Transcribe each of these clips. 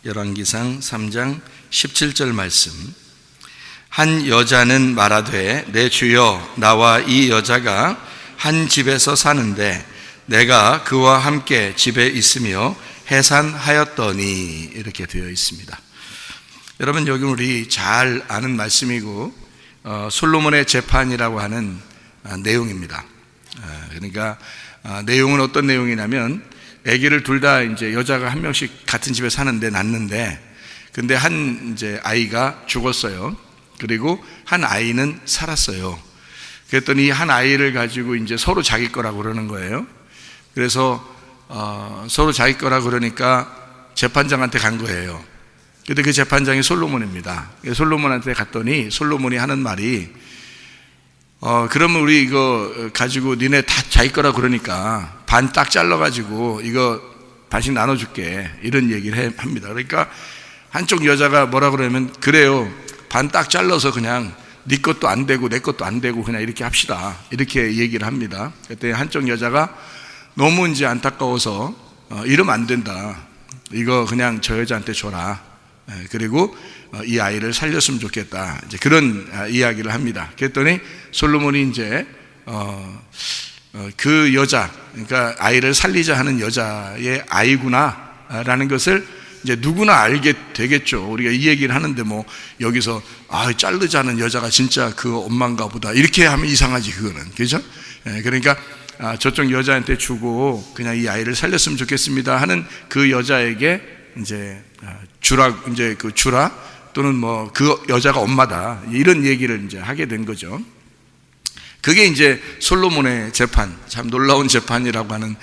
열왕기상 3장 17절 말씀. 한 여자는 말하되 내 주여 나와 이 여자가 한 집에서 사는데 내가 그와 함께 집에 있으며 해산하였더니, 이렇게 되어 있습니다. 여러분, 여기 우리 잘 아는 말씀이고 솔로몬의 재판이라고 하는 내용입니다. 그러니까 내용은 어떤 내용이냐면, 아기를 둘 다 이제 여자가 한 명씩 같은 집에 사는데 낳는데, 근데 한 이제 아이가 죽었어요. 그리고 한 아이는 살았어요. 그랬더니 한 아이를 가지고 이제 서로 자기 거라고 그러는 거예요. 그래서 서로 자기 거라고 그러니까 재판장한테 간 거예요. 근데 그 재판장이 솔로몬입니다. 솔로몬한테 갔더니 솔로몬이 하는 말이 그러면 우리 이거 가지고 니네 다 자기 거라 그러니까 반 딱 잘라가지고 이거 반씩 나눠줄게, 이런 얘기를 합니다. 그러니까 한쪽 여자가 뭐라 그러면, 그래요, 반 딱 잘라서 그냥 네 것도 안 되고 내 것도 안 되고 그냥 이렇게 합시다, 이렇게 얘기를 합니다. 그때 한쪽 여자가 너무 이제 안타까워서 이러면 안 된다, 이거 그냥 저 여자한테 줘라, 그리고 이 아이를 살렸으면 좋겠다, 이제 그런 이야기를 합니다. 그랬더니 솔로몬이 이제 그 여자, 그러니까 아이를 살리자 하는 여자의 아이구나 라는 것을 이제 누구나 알게 되겠죠. 우리가 이 얘기를 하는데 뭐 여기서 자르자는 여자가 진짜 그 엄마인가 보다 이렇게 하면 이상하지, 그거는. 그죠? 그러니까 저쪽 여자한테 주고 그냥 이 아이를 살렸으면 좋겠습니다 하는 그 여자에게 이제 주라, 이제 그 주라, 또는 뭐 그 여자가 엄마다, 이런 얘기를 이제 하게 된 거죠. 그게 이제 솔로몬의 재판, 참 놀라운 재판이라고 하는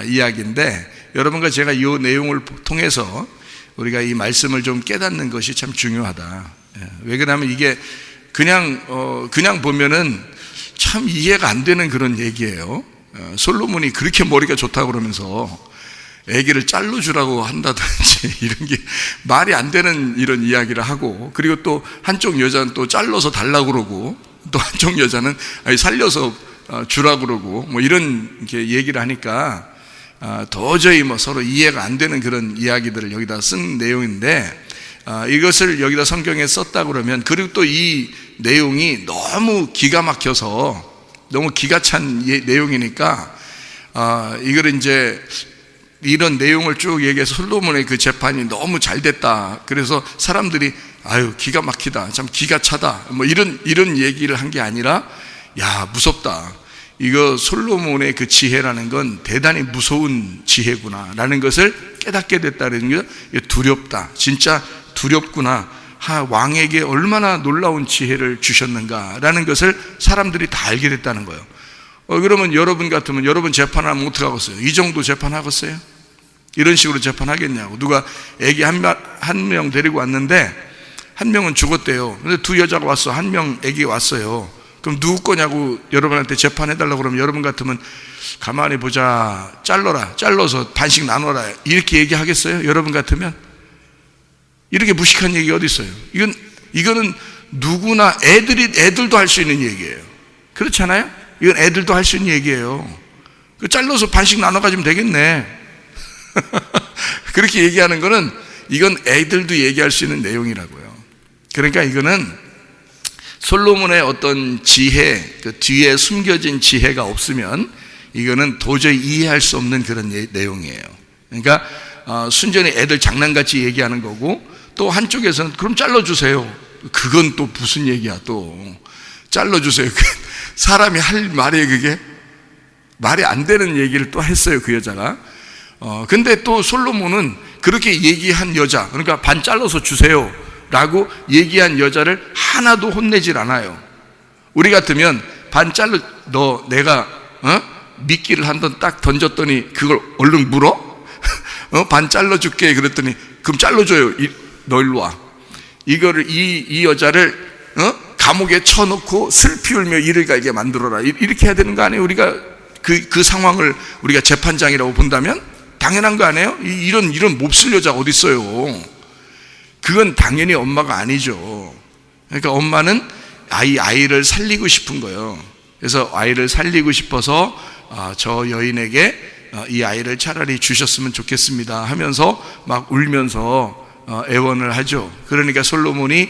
이야기인데, 여러분과 제가 이 내용을 통해서 우리가 이 말씀을 좀 깨닫는 것이 참 중요하다. 왜 그러냐면 이게 그냥 보면은 참 이해가 안 되는 그런 얘기예요. 솔로몬이 그렇게 머리가 좋다고 그러면서 아기를 잘라주라고 한다든지 이런 게 말이 안 되는 이런 이야기를 하고, 그리고 또 한쪽 여자는 또 잘라서 달라고 그러고, 또 한쪽 여자는 살려서 주라고 그러고, 뭐 이런 이렇게 얘기를 하니까 도저히 뭐 서로 이해가 안 되는 그런 이야기들을 여기다 쓴 내용인데, 이것을 여기다 성경에 썼다 그러면, 그리고 또 이 내용이 너무 기가 막혀서 너무 기가 찬 내용이니까 이걸 이제 이런 내용을 쭉 얘기해서 솔로몬의 그 재판이 너무 잘 됐다, 그래서 사람들이 기가 막히다, 참 기가 차다, 뭐 이런 얘기를 한 게 아니라, 야, 무섭다, 이거 솔로몬의 그 지혜라는 건 대단히 무서운 지혜구나 라는 것을 깨닫게 됐다는 게, 두렵다, 진짜 두렵구나, 왕에게 얼마나 놀라운 지혜를 주셨는가 라는 것을 사람들이 다 알게 됐다는 거예요. 그러면 여러분 같으면 여러분 재판하면 어떡하겠어요? 이 정도 재판하겠어요? 이런 식으로 재판하겠냐고. 누가 애기 한 명 데리고 왔는데 한 명은 죽었대요. 근데 두 여자가 왔어, 한 명 애기가 왔어요. 그럼 누구 거냐고 여러분한테 재판해달라고 그러면 여러분 같으면 가만히 보자, 잘라서 반씩 나눠라, 이렇게 얘기하겠어요? 여러분 같으면? 이렇게 무식한 얘기 어디 있어요? 이거는 누구나, 애들도 할 수 있는 얘기예요. 그렇잖아요? 이건 애들도 할 수 있는 얘기예요. 잘라서 반씩 나눠 가지면 되겠네. 그렇게 얘기하는 거는, 이건 애들도 얘기할 수 있는 내용이라고요. 그러니까 이거는 솔로몬의 어떤 지혜, 그 뒤에 숨겨진 지혜가 없으면 이거는 도저히 이해할 수 없는 그런 내용이에요. 그러니까 순전히 애들 장난같이 얘기하는 거고, 또 한쪽에서는 그럼 잘라주세요. 그건 또 무슨 얘기야, 또 잘라주세요. 사람이 할 말이 그게 말이 안 되는 얘기를 또 했어요, 그 여자가. 근데 또 솔로몬은 그렇게 얘기한 여자, 그러니까 반 잘라서 주세요 라고 얘기한 여자를 하나도 혼내질 않아요. 우리 같으면 반 잘라, 내가 미끼를 한 번 딱 던졌더니 그걸 얼른 물어? 반 잘라줄게 그랬더니 그럼 잘라줘요, 너 일로 와. 이거를 이 여자를 감옥에 쳐놓고 슬피 울며 이를 갈게 만들어라, 이렇게 해야 되는 거 아니에요? 우리가 그 상황을 우리가 재판장이라고 본다면 당연한 거 아니에요? 이런 몹쓸 여자가 어디 있어요? 그건 당연히 엄마가 아니죠. 그러니까 엄마는 아이를 살리고 싶은 거예요. 그래서 아이를 살리고 싶어서 저 여인에게 이 아이를 차라리 주셨으면 좋겠습니다 하면서 막 울면서 애원을 하죠. 그러니까 솔로몬이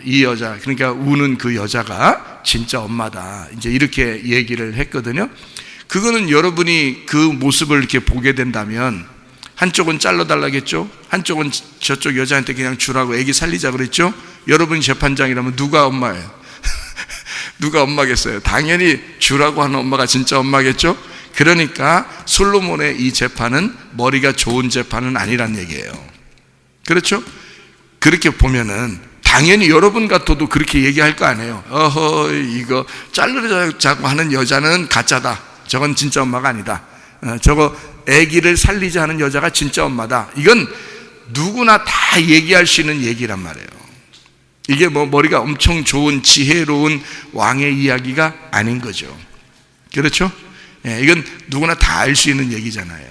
이 여자, 그러니까 우는 그 여자가 진짜 엄마다, 이제 이렇게 얘기를 했거든요. 그거는 여러분이 그 모습을 이렇게 보게 된다면 한쪽은 잘라달라겠죠. 한쪽은 저쪽 여자한테 그냥 주라고 애기 살리자 그랬죠. 여러분이 재판장이라면 누가 엄마예요? 누가 엄마겠어요? 당연히 주라고 하는 엄마가 진짜 엄마겠죠. 그러니까 솔로몬의 이 재판은 머리가 좋은 재판은 아니란 얘기예요. 그렇죠? 그렇게 보면은 당연히 여러분 같아도 그렇게 얘기할 거 아니에요. 어허, 이거 자르자고 하는 여자는 가짜다. 저건 진짜 엄마가 아니다. 저거 아기를 살리자 하는 여자가 진짜 엄마다. 이건 누구나 다 얘기할 수 있는 얘기란 말이에요. 이게 뭐 머리가 엄청 좋은 지혜로운 왕의 이야기가 아닌 거죠. 그렇죠? 이건 누구나 다 알 수 있는 얘기잖아요.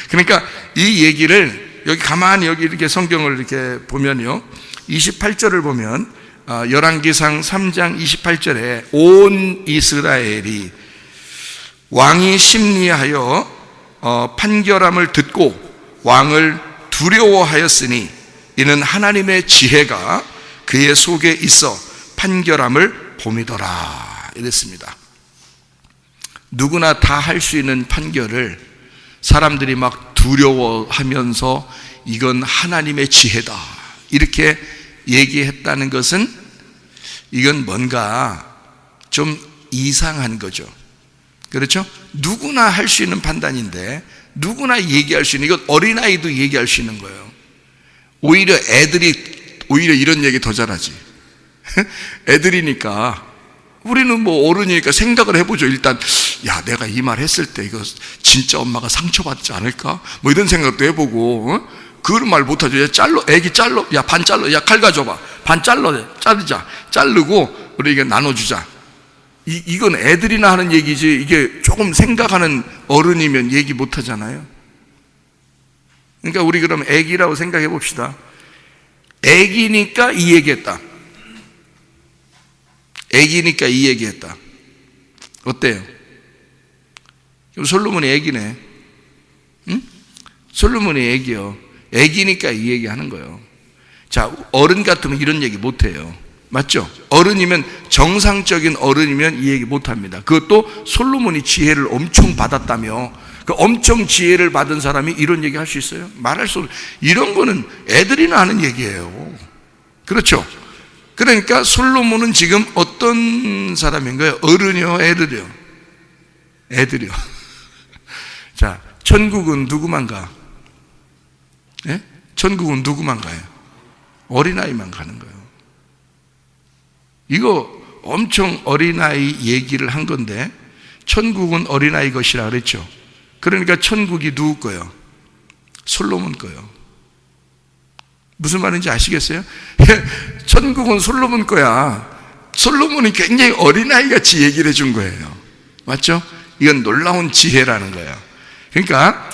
그러니까 이 얘기를 여기 가만히 여기 이렇게 성경을 이렇게 보면요, 28절을 보면 열왕기상 3장 28절에 온 이스라엘이 왕이 심리하여 판결함을 듣고 왕을 두려워하였으니 이는 하나님의 지혜가 그의 속에 있어 판결함을 봄이더라 이랬습니다. 누구나 다 할 수 있는 판결을 사람들이 막 두려워하면서 이건 하나님의 지혜다 이렇게 얘기했다는 것은 이건 뭔가 좀 이상한 거죠. 그렇죠? 누구나 할 수 있는 판단인데 누구나 얘기할 수 있는, 이건 어린아이도 얘기할 수 있는 거예요. 오히려 애들이 오히려 이런 얘기 더 잘하지. 애들이니까 우리는 뭐 어른이니까 생각을 해보죠. 일단 야, 내가 이 말 했을 때 이거 진짜 엄마가 상처받지 않을까? 뭐 이런 생각도 해보고, 그런 말 못하죠. 야, 애기 잘라, 야, 반 잘라, 야, 칼 가져봐, 반 자르자, 자르고 우리 이게 나눠주자. 이건 애들이나 하는 얘기지, 이게 조금 생각하는 어른이면 얘기 못하잖아요. 그러니까 우리 그럼 애기라고 생각해 봅시다. 애기니까 이 얘기했다. 애기니까 이 얘기했다. 어때요? 솔로몬이 애기네. 응? 솔로몬이 애기요. 애기니까 이 얘기 하는 거예요. 자, 어른 같으면 이런 얘기 못 해요. 맞죠? 어른이면, 정상적인 어른이면 이 얘기 못 합니다. 그것도 솔로몬이 지혜를 엄청 받았다며, 그 엄청 지혜를 받은 사람이 이런 얘기 할 수 있어요? 말할 수 없어요. 이런 거는 애들이나 하는 얘기예요. 그렇죠? 그러니까 솔로몬은 지금 어떤 사람인 거예요? 어른이요? 애들이요? 애들이요. 자, 천국은 누구만 가? 예? 천국은 누구만 가요? 어린아이만 가는 거예요. 이거 엄청 어린아이 얘기를 한 건데, 천국은 어린아이 것이라 그랬죠. 그러니까 천국이 누구 거예요? 솔로몬 거예요. 무슨 말인지 아시겠어요? 천국은 솔로몬 거야. 솔로몬이 굉장히 어린아이 같이 얘기를 해준 거예요. 맞죠? 이건 놀라운 지혜라는 거예요. 그러니까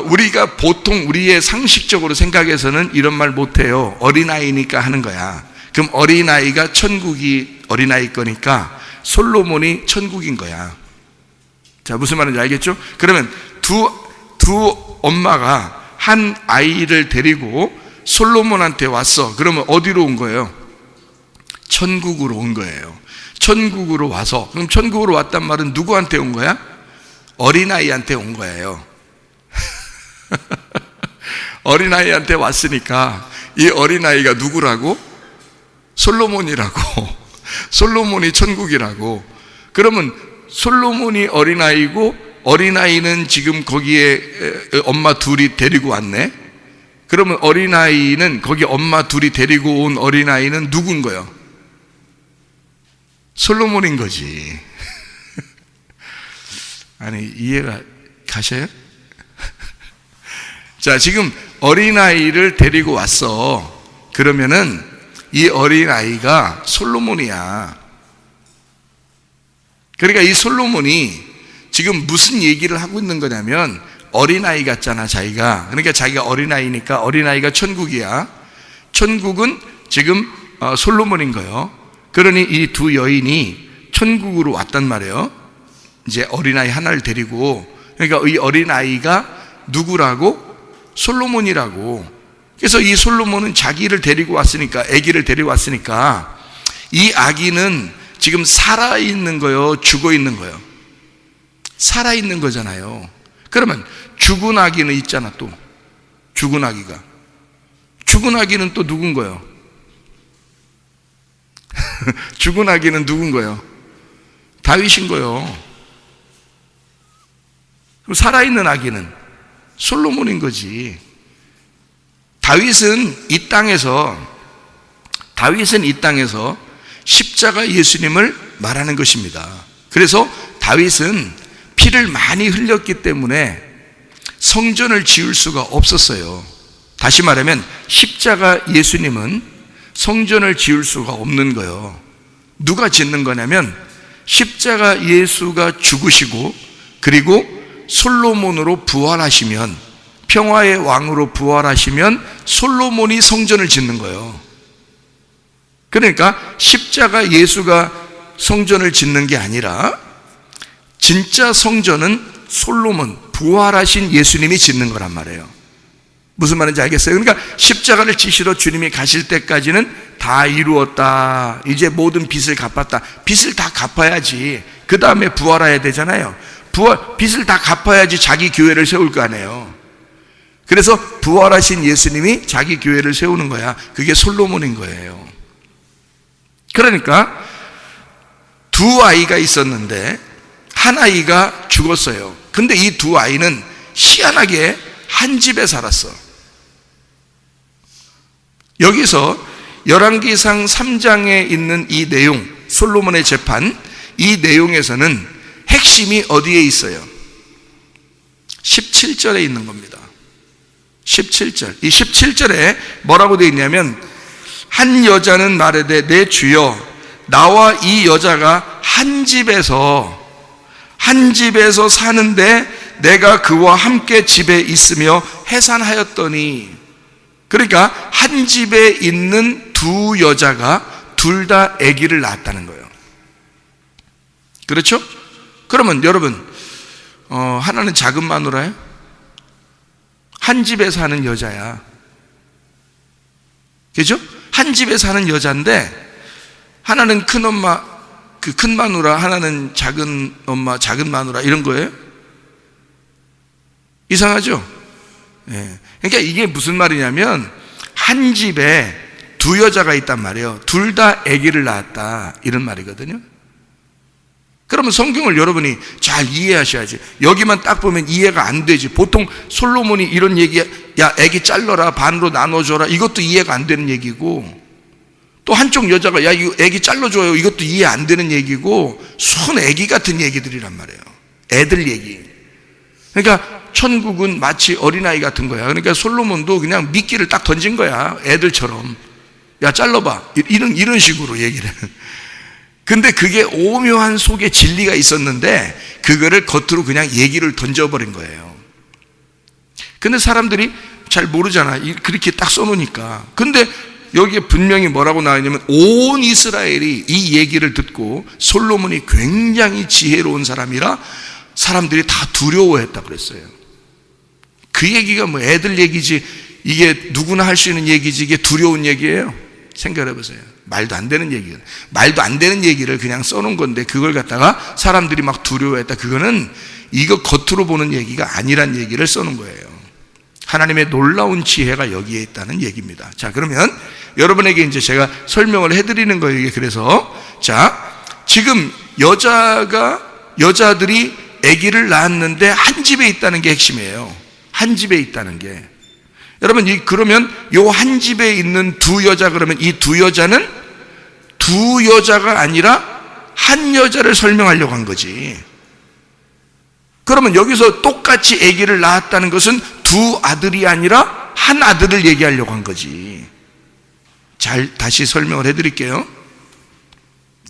우리가 보통 우리의 상식적으로 생각해서는 이런 말 못해요. 어린아이니까 하는 거야. 그럼 어린아이가 천국이 어린아이 거니까 솔로몬이 천국인 거야. 자, 무슨 말인지 알겠죠? 그러면 두 엄마가 한 아이를 데리고 솔로몬한테 왔어. 그러면 어디로 온 거예요? 천국으로 온 거예요. 천국으로 와서, 그럼 천국으로 왔단 말은 누구한테 온 거야? 어린아이한테 온 거예요. 어린아이한테 왔으니까 이 어린아이가 누구라고? 솔로몬이라고. 솔로몬이 천국이라고. 그러면 솔로몬이 어린아이고, 어린아이는 지금 거기에 엄마 둘이 데리고 왔네. 그러면 어린아이는, 거기 엄마 둘이 데리고 온 어린아이는 누군 거예요? 솔로몬인 거지. 아니, 이해가 가셔요? 자, 지금 어린아이를 데리고 왔어. 그러면은 이 어린아이가 솔로몬이야. 그러니까 이 솔로몬이 지금 무슨 얘기를 하고 있는 거냐면, 어린아이 같잖아, 자기가. 그러니까 자기가 어린아이니까 어린아이가 천국이야. 천국은 지금 솔로몬인 거예요. 그러니 이 두 여인이 천국으로 왔단 말이에요. 이제 어린아이 하나를 데리고. 그러니까 이 어린아이가 누구라고? 솔로몬이라고. 그래서 이 솔로몬은 자기를 데리고 왔으니까, 아기를 데리고 왔으니까 이 아기는 지금 살아있는 거요, 죽어있는 거요? 살아있는 거잖아요. 그러면 죽은 아기는 있잖아. 또 죽은 아기가, 죽은 아기는 또 누군 거요? 죽은 아기는 누군 거요? 다윗인 거요. 그럼 살아있는 아기는 솔로몬인 거지. 다윗은 이 땅에서 십자가 예수님을 말하는 것입니다. 그래서 다윗은 피를 많이 흘렸기 때문에 성전을 지을 수가 없었어요. 다시 말하면 십자가 예수님은 성전을 지을 수가 없는 거예요. 누가 짓는 거냐면 십자가 예수가 죽으시고 그리고 솔로몬으로 부활하시면, 평화의 왕으로 부활하시면 솔로몬이 성전을 짓는 거예요. 그러니까 십자가 예수가 성전을 짓는 게 아니라 진짜 성전은 솔로몬, 부활하신 예수님이 짓는 거란 말이에요. 무슨 말인지 알겠어요? 그러니까 십자가를 지시러 주님이 가실 때까지는 다 이루었다, 이제 모든 빚을 갚았다. 빚을 다 갚아야지 그 다음에 부활해야 되잖아요. 빚을 다 갚아야지 자기 교회를 세울 거 아니에요. 그래서 부활하신 예수님이 자기 교회를 세우는 거야. 그게 솔로몬인 거예요. 그러니까 두 아이가 있었는데 한 아이가 죽었어요. 근데 이 두 아이는 희한하게 한 집에 살았어. 여기서 열왕기상 3장에 있는 이 내용, 솔로몬의 재판, 이 내용에서는 핵심이 어디에 있어요? 17절에 있는 겁니다. 17절. 이 17절에 뭐라고 되어 있냐면, 한 여자는 말하되 내 주여, 나와 이 여자가 한 집에서 사는데 내가 그와 함께 집에 있으며 해산하였더니. 그러니까 한 집에 있는 두 여자가 둘 다 아기를 낳았다는 거예요. 그렇죠? 그러면 여러분, 하나는 작은 마누라예요? 한 집에 사는 여자야. 그죠? 한 집에 사는 여자인데 하나는 큰 엄마, 그 큰 마누라, 하나는 작은 엄마, 작은 마누라, 이런 거예요? 이상하죠? 예. 그러니까 이게 무슨 말이냐면 한 집에 두 여자가 있단 말이에요. 둘 다 아기를 낳았다, 이런 말이거든요. 그러면 성경을 여러분이 잘 이해하셔야지. 여기만 딱 보면 이해가 안 되지. 보통 솔로몬이 이런 얘기, 야 아기 잘라라, 반으로 나눠줘라, 이것도 이해가 안 되는 얘기고, 또 한쪽 여자가 야 이거 아기 잘라줘요, 이것도 이해 안 되는 얘기고, 순 아기 같은 얘기들이란 말이에요. 애들 얘기. 그러니까 천국은 마치 어린아이 같은 거야. 그러니까 솔로몬도 그냥 미끼를 딱 던진 거야, 애들처럼. 야 잘라봐, 이런 식으로 얘기를. 근데 그게 오묘한 속에 진리가 있었는데 그거를 겉으로 그냥 얘기를 던져버린 거예요. 근데 사람들이 잘 모르잖아, 그렇게 딱 써놓으니까. 근데 여기에 분명히 뭐라고 나와있냐면 온 이스라엘이 이 얘기를 듣고 솔로몬이 굉장히 지혜로운 사람이라 사람들이 다 두려워했다 그랬어요. 그 얘기가 뭐 애들 얘기지, 이게 누구나 할 수 있는 얘기지, 이게 두려운 얘기예요? 생각해 보세요. 말도 안 되는 얘기, 말도 안 되는 얘기를 그냥 써놓은 건데 그걸 갖다가 사람들이 막 두려워했다. 그거는 이거 겉으로 보는 얘기가 아니란 얘기를 써놓은 거예요. 하나님의 놀라운 지혜가 여기에 있다는 얘기입니다. 자, 그러면 여러분에게 이제 제가 설명을 해드리는 거예요. 그래서 자, 지금 여자들이 아기를 낳았는데 한 집에 있다는 게 핵심이에요. 한 집에 있다는 게. 여러분, 그러면 요 한 집에 있는 두 여자, 그러면 이 두 여자는 두 여자가 아니라 한 여자를 설명하려고 한 거지. 그러면 여기서 똑같이 아기를 낳았다는 것은 두 아들이 아니라 한 아들을 얘기하려고 한 거지. 잘 다시 설명을 해드릴게요.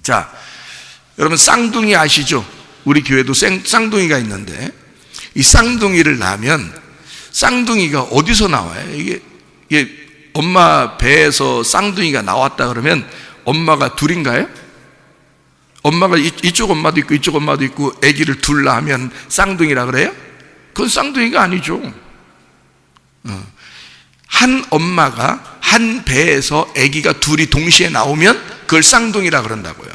자, 여러분 쌍둥이 아시죠? 우리 교회도 쌍둥이가 있는데 이 쌍둥이를 낳으면 쌍둥이가 어디서 나와요? 이게 엄마 배에서 쌍둥이가 나왔다 그러면 엄마가 둘인가요? 엄마가 이쪽 엄마도 있고 이쪽 엄마도 있고 아기를 둘 낳으면 쌍둥이라 그래요? 그건 쌍둥이가 아니죠. 한 엄마가 한 배에서 아기가 둘이 동시에 나오면 그걸 쌍둥이라 그런다고요.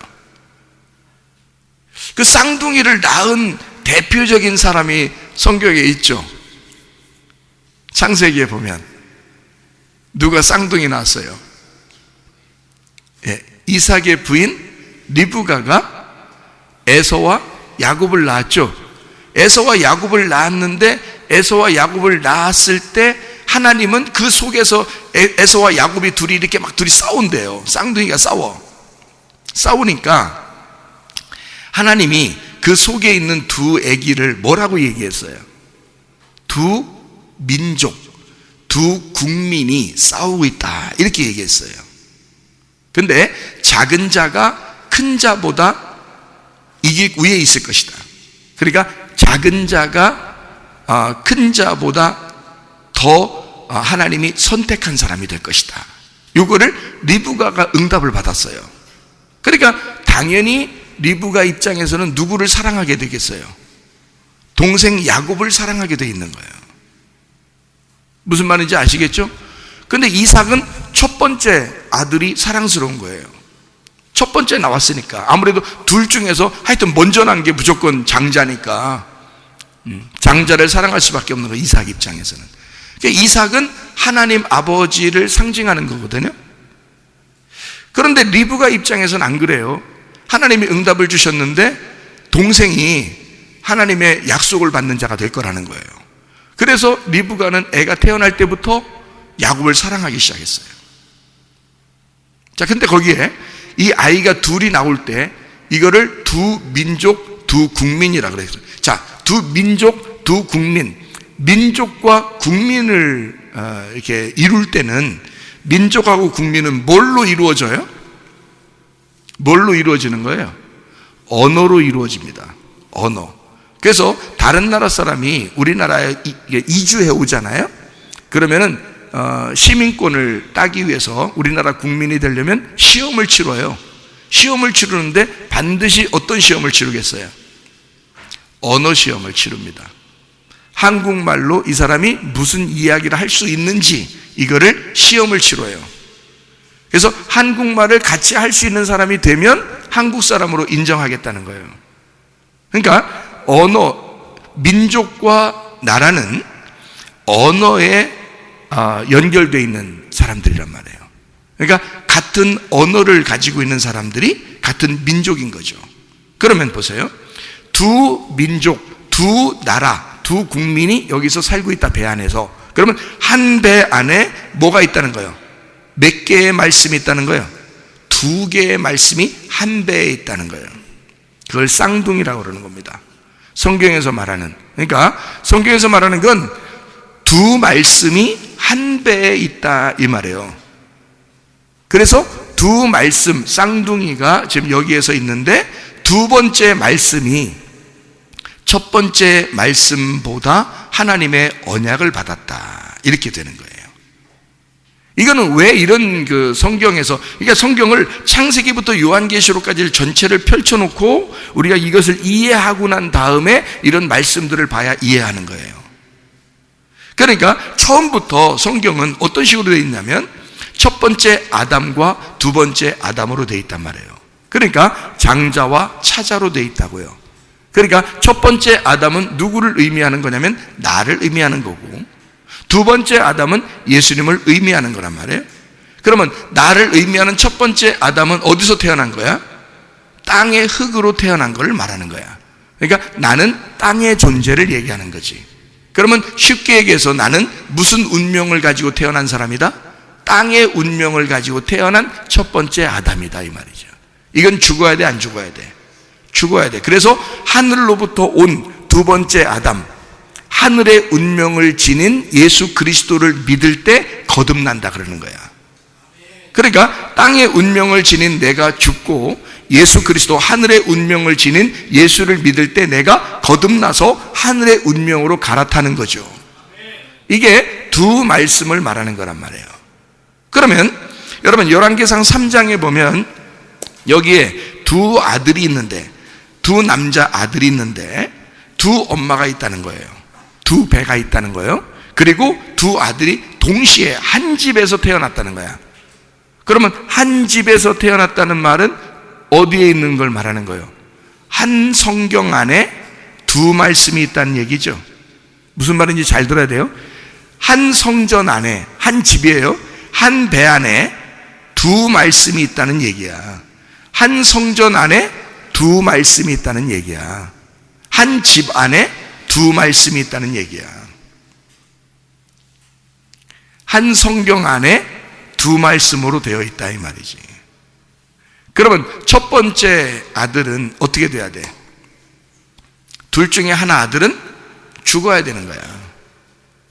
그 쌍둥이를 낳은 대표적인 사람이 성경에 있죠. 창세기에 보면 누가 쌍둥이 낳았어요? 이삭의 부인 리브가가 에서와 야곱을 낳았죠. 에서와 야곱을 낳았는데 에서와 야곱을 낳았을 때 하나님은 그 속에서 에서와 야곱이 둘이 이렇게 막 둘이 싸운대요. 쌍둥이가 싸우니까 하나님이 그 속에 있는 두 아기를 뭐라고 얘기했어요? 두 민족, 두 국민이 싸우고 있다 이렇게 얘기했어요. 근데 작은 자가 큰 자보다 이게 위에 있을 것이다. 그러니까 작은 자가 큰 자보다 더 하나님이 선택한 사람이 될 것이다. 이거를 리브가가 응답을 받았어요. 그러니까 당연히 리브가 입장에서는 누구를 사랑하게 되겠어요? 동생 야곱을 사랑하게 돼 있는 거예요. 무슨 말인지 아시겠죠? 근데 이삭은 첫 번째 아들이 사랑스러운 거예요. 첫 번째 나왔으니까. 아무래도 둘 중에서 하여튼 먼저 난 게 무조건 장자니까 장자를 사랑할 수밖에 없는 거예요. 이삭 입장에서는. 그러니까 이삭은 하나님 아버지를 상징하는 거거든요. 그런데 리브가 입장에서는 안 그래요. 하나님이 응답을 주셨는데 동생이 하나님의 약속을 받는 자가 될 거라는 거예요. 그래서 리브가는 애가 태어날 때부터 야곱을 사랑하기 시작했어요. 자, 근데 거기에 이 아이가 둘이 나올 때 이거를 두 민족, 두 국민이라 그랬어요. 자, 두 민족, 두 국민. 민족과 국민을 이렇게 이룰 때는 민족하고 국민은 뭘로 이루어져요? 뭘로 이루어지는 거예요? 언어로 이루어집니다. 언어. 그래서 다른 나라 사람이 우리나라에 이주해 오잖아요. 그러면은 시민권을 따기 위해서 우리나라 국민이 되려면 시험을 치러요. 시험을 치르는데 반드시 어떤 시험을 치르겠어요? 언어 시험을 치릅니다. 한국말로 이 사람이 무슨 이야기를 할 수 있는지 이거를 시험을 치러요. 그래서 한국말을 같이 할 수 있는 사람이 되면 한국 사람으로 인정하겠다는 거예요. 그러니까 언어, 민족과 나라는 언어에 연결되어 있는 사람들이란 말이에요. 그러니까 같은 언어를 가지고 있는 사람들이 같은 민족인 거죠. 그러면 보세요. 두 민족, 두 나라, 두 국민이 여기서 살고 있다, 배 안에서. 그러면 한 배 안에 뭐가 있다는 거예요? 몇 개의 말씀이 있다는 거예요? 두 개의 말씀이 한 배에 있다는 거예요. 그걸 쌍둥이라고 그러는 겁니다. 성경에서 말하는, 그러니까 성경에서 말하는 건 두 말씀이 한 배에 있다 이 말이에요. 그래서 두 말씀, 쌍둥이가 지금 여기에서 있는데 두 번째 말씀이 첫 번째 말씀보다 하나님의 언약을 받았다 이렇게 되는 거예요. 이거는 왜 이런 성경에서, 그러니까 성경을 창세기부터 요한계시록까지 전체를 펼쳐놓고 우리가 이것을 이해하고 난 다음에 이런 말씀들을 봐야 이해하는 거예요. 그러니까 처음부터 성경은 어떤 식으로 되어 있냐면 첫 번째 아담과 두 번째 아담으로 되어 있단 말이에요. 그러니까 장자와 차자로 되어 있다고요. 그러니까 첫 번째 아담은 누구를 의미하는 거냐면 나를 의미하는 거고, 두 번째 아담은 예수님을 의미하는 거란 말이에요. 그러면 나를 의미하는 첫 번째 아담은 어디서 태어난 거야? 땅의 흙으로 태어난 걸 말하는 거야. 그러니까 나는 땅의 존재를 얘기하는 거지. 그러면 쉽게 얘기해서 나는 무슨 운명을 가지고 태어난 사람이다? 땅의 운명을 가지고 태어난 첫 번째 아담이다 이 말이죠. 이건 죽어야 돼, 안 죽어야 돼? 죽어야 돼. 그래서 하늘로부터 온 두 번째 아담, 하늘의 운명을 지닌 예수 그리스도를 믿을 때 거듭난다 그러는 거야. 그러니까 땅의 운명을 지닌 내가 죽고 예수 그리스도 하늘의 운명을 지닌 예수를 믿을 때 내가 거듭나서 하늘의 운명으로 갈아타는 거죠. 이게 두 말씀을 말하는 거란 말이에요. 그러면 여러분 열왕기상 3장에 보면 여기에 두 아들이 있는데, 두 남자 아들이 있는데 두 엄마가 있다는 거예요. 두 배가 있다는 거예요. 그리고 두 아들이 동시에 한 집에서 태어났다는 거야. 그러면 한 집에서 태어났다는 말은 어디에 있는 걸 말하는 거예요? 한 성경 안에 두 말씀이 있다는 얘기죠. 무슨 말인지 잘 들어야 돼요. 한 성전 안에, 한 집이에요. 한 배 안에 두 말씀이 있다는 얘기야. 한 성전 안에 두 말씀이 있다는 얘기야. 한 집 안에 두 말씀이 있다는 얘기야. 한 성경 안에 두 말씀으로 되어 있다 이 말이지. 그러면 첫 번째 아들은 어떻게 돼야 돼? 둘 중에 하나 아들은 죽어야 되는 거야.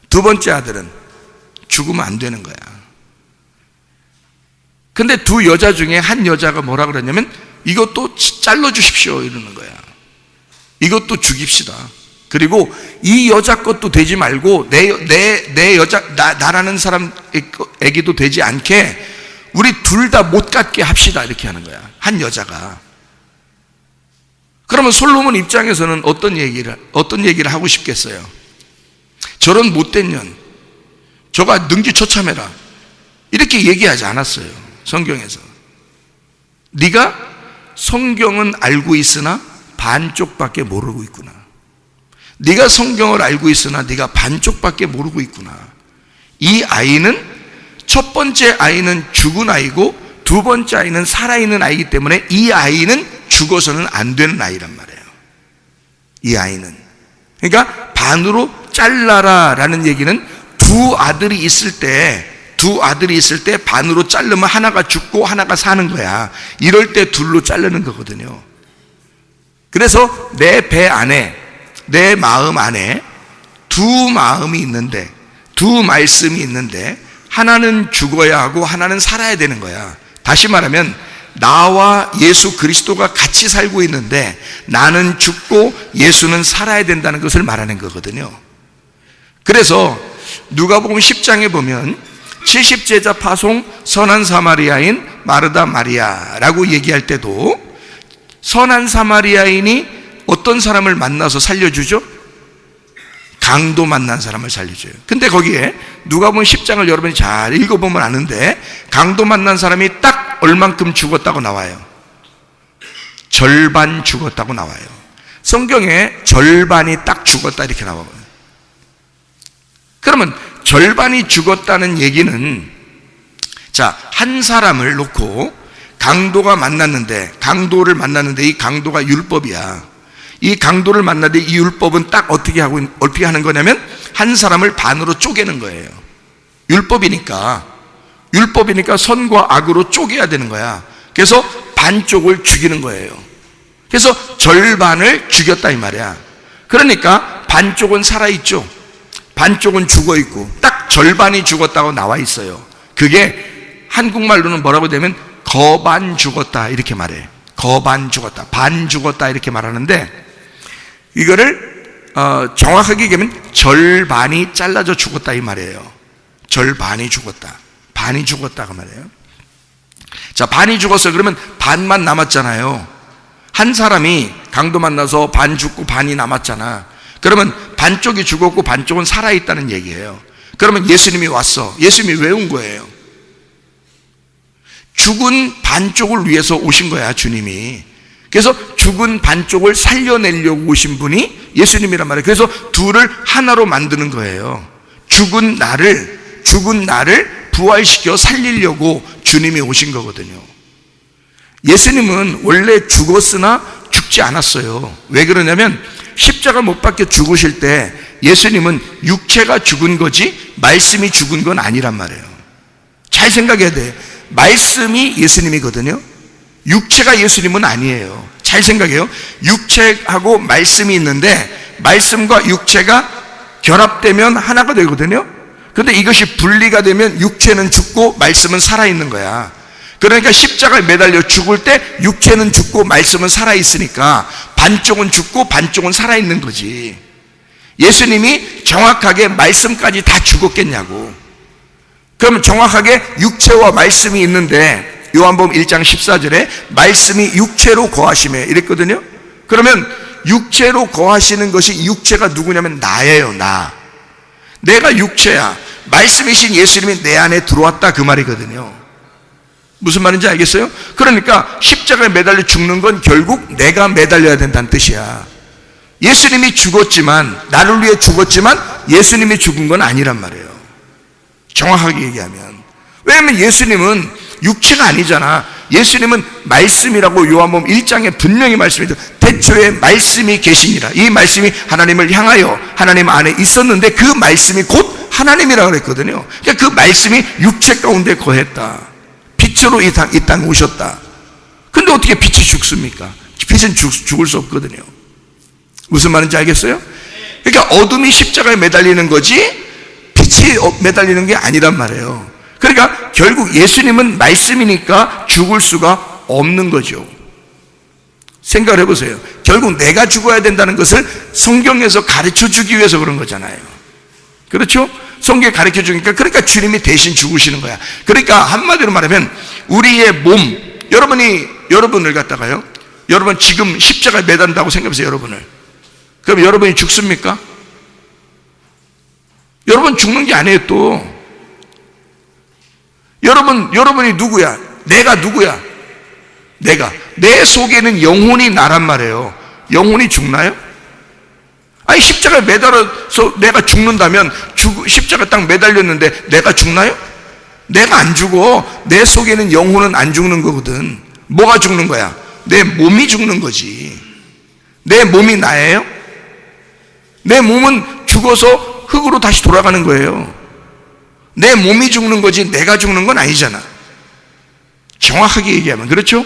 두 번째 아들은 죽으면 안 되는 거야. 근데 두 여자 중에 한 여자가 뭐라 그랬냐면 이것도 잘라주십시오 이러는 거야. 이것도 죽입시다. 그리고 이 여자 것도 되지 말고 내 여자 나라는 사람 애기도 되지 않게 우리 둘 다 못 갖게 합시다 이렇게 하는 거야. 한 여자가. 그러면 솔로몬 입장에서는 어떤 얘기를 하고 싶겠어요? 저런 못된 년, 저가 능지처참해라 이렇게 얘기하지 않았어요. 성경에서. 네가 성경은 알고 있으나 반쪽밖에 모르고 있구나. 네가 성경을 알고 있으나 네가 반쪽밖에 모르고 있구나. 이 아이는 첫 번째 아이는 죽은 아이고 두 번째 아이는 살아있는 아이이기 때문에 이 아이는 죽어서는 안 되는 아이란 말이에요. 이 아이는. 그러니까 반으로 잘라라 라는 얘기는 두 아들이 있을 때 반으로 자르면 하나가 죽고 하나가 사는 거야. 이럴 때 둘로 자르는 거거든요. 그래서 내 배 안에, 내 마음 안에 두 마음이 있는데, 두 말씀이 있는데 하나는 죽어야 하고 하나는 살아야 되는 거야. 다시 말하면 나와 예수 그리스도가 같이 살고 있는데 나는 죽고 예수는 살아야 된다는 것을 말하는 거거든요. 그래서 누가복음 10장에 보면 70제자 파송 선한 사마리아인 마르다 마리아라고 얘기할 때도 선한 사마리아인이 어떤 사람을 만나서 살려주죠? 강도 만난 사람을 살려줘요. 근데 거기에 누가복음 10장을 여러분이 잘 읽어보면 아는데 강도 만난 사람이 딱 얼만큼 죽었다고 나와요? 절반 죽었다고 나와요. 성경에 절반이 딱 죽었다 이렇게 나와요. 그러면 절반이 죽었다는 얘기는 자, 한 사람을 놓고 강도를 만났는데 이 강도가 율법이야. 이 강도를 만났는데 이 율법은 딱 어떻게 하는 거냐면 한 사람을 반으로 쪼개는 거예요. 율법이니까 선과 악으로 쪼개야 되는 거야. 그래서 반쪽을 죽이는 거예요. 그래서 절반을 죽였다 이 말이야. 그러니까 반쪽은 살아있죠. 반쪽은 죽어있고 딱 절반이 죽었다고 나와 있어요. 그게 한국말로는 뭐라고 되면 거반 죽었다 이렇게 말해. 거반 죽었다, 반 죽었다 이렇게 말하는데 이거를 정확하게 얘기하면 절반이 잘라져 죽었다 이 말이에요. 절반이 죽었다, 반이 죽었다 그 말이에요. 자, 반이 죽었어요. 그러면 반만 남았잖아요. 한 사람이 강도 만나서 반 죽고 반이 남았잖아. 그러면 반쪽이 죽었고 반쪽은 살아있다는 얘기예요. 그러면 예수님이 왔어. 예수님이 왜 온 거예요? 죽은 반쪽을 위해서 오신 거야, 주님이. 그래서 죽은 반쪽을 살려내려고 오신 분이 예수님이란 말이에요. 그래서 둘을 하나로 만드는 거예요. 죽은 나를 부활시켜 살리려고 주님이 오신 거거든요. 예수님은 원래 죽었으나 죽지 않았어요. 왜 그러냐면 십자가 못 박혀 죽으실 때 예수님은 육체가 죽은 거지 말씀이 죽은 건 아니란 말이에요. 잘 생각해야 돼. 말씀이 예수님이거든요. 육체가 예수님은 아니에요. 잘 생각해요. 육체하고 말씀이 있는데 말씀과 육체가 결합되면 하나가 되거든요. 근데 이것이 분리가 되면 육체는 죽고 말씀은 살아있는 거야. 그러니까 십자가에 매달려 죽을 때 육체는 죽고 말씀은 살아있으니까 반쪽은 죽고 반쪽은 살아있는 거지. 예수님이 정확하게 말씀까지 다 죽었겠냐고. 그럼 정확하게 육체와 말씀이 있는데 요한복음 1장 14절에 말씀이 육체로 거하시매 이랬거든요. 그러면 육체로 거하시는 것이 육체가 누구냐면 나예요. 내가 육체야. 말씀이신 예수님이 내 안에 들어왔다 그 말이거든요. 무슨 말인지 알겠어요? 그러니까 십자가에 매달려 죽는 건 결국 내가 매달려야 된다는 뜻이야. 예수님이 죽었지만, 나를 위해 죽었지만 예수님이 죽은 건 아니란 말이에요. 정확하게 얘기하면. 왜냐하면 예수님은 육체가 아니잖아. 예수님은 말씀이라고 요한복음 1장에 분명히 말씀해요. 태초에 말씀이 계시니라. 이 말씀이 하나님을 향하여 하나님 안에 있었는데 그 말씀이 곧 하나님이라고 그랬거든요. 그러니까 그 말씀이 육체 가운데 거했다. 빛으로 이 땅에 오셨다. 근데 어떻게 빛이 죽습니까? 빛은 죽을 수 없거든요. 무슨 말인지 알겠어요? 그러니까 어둠이 십자가에 매달리는 거지 빛이 매달리는 게 아니란 말이에요. 그러니까 결국 예수님은 말씀이니까 죽을 수가 없는 거죠. 생각을 해보세요. 결국 내가 죽어야 된다는 것을 성경에서 가르쳐 주기 위해서 그런 거잖아요. 그렇죠? 성경에 가르쳐 주니까, 그러니까 주님이 대신 죽으시는 거야. 그러니까 한마디로 말하면 우리의 몸, 여러분을 갖다가요, 여러분 지금 십자가에 매달린다고 생각해보세요. 여러분을. 그럼 여러분이 죽습니까? 여러분 죽는 게 아니에요. 또 여러분이 누구야? 내가 누구야? 내 속에는 영혼이 나란 말이에요. 영혼이 죽나요? 아니, 십자가에 매달아서 내가 죽는다면, 십자가 딱 매달렸는데 내가 죽나요? 내가 안 죽어. 내 속에는 영혼은 안 죽는 거거든. 뭐가 죽는 거야? 내 몸이 죽는 거지. 내 몸이 나예요? 내 몸은 죽어서 흙으로 다시 돌아가는 거예요. 내 몸이 죽는 거지 내가 죽는 건 아니잖아. 정확하게 얘기하면. 그렇죠?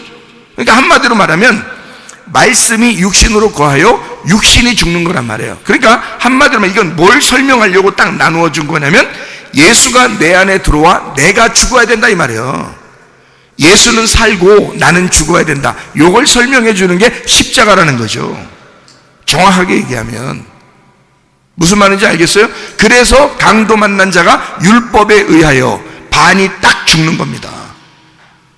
그러니까 한마디로 말하면 말씀이 육신으로 거하여 육신이 죽는 거란 말이에요. 그러니까 한마디로 말하면 이건 뭘 설명하려고 딱 나누어 준 거냐면, 예수가 내 안에 들어와 내가 죽어야 된다 이 말이에요. 예수는 살고 나는 죽어야 된다. 이걸 설명해 주는 게 십자가라는 거죠. 정확하게 얘기하면. 무슨 말인지 알겠어요? 그래서 강도 만난 자가 율법에 의하여 반이 딱 죽는 겁니다.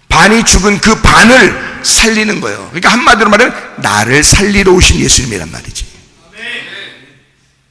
반이 죽은 그 반을 살리는 거예요. 그러니까 한마디로 말하면 나를 살리러 오신 예수님이란 말이지.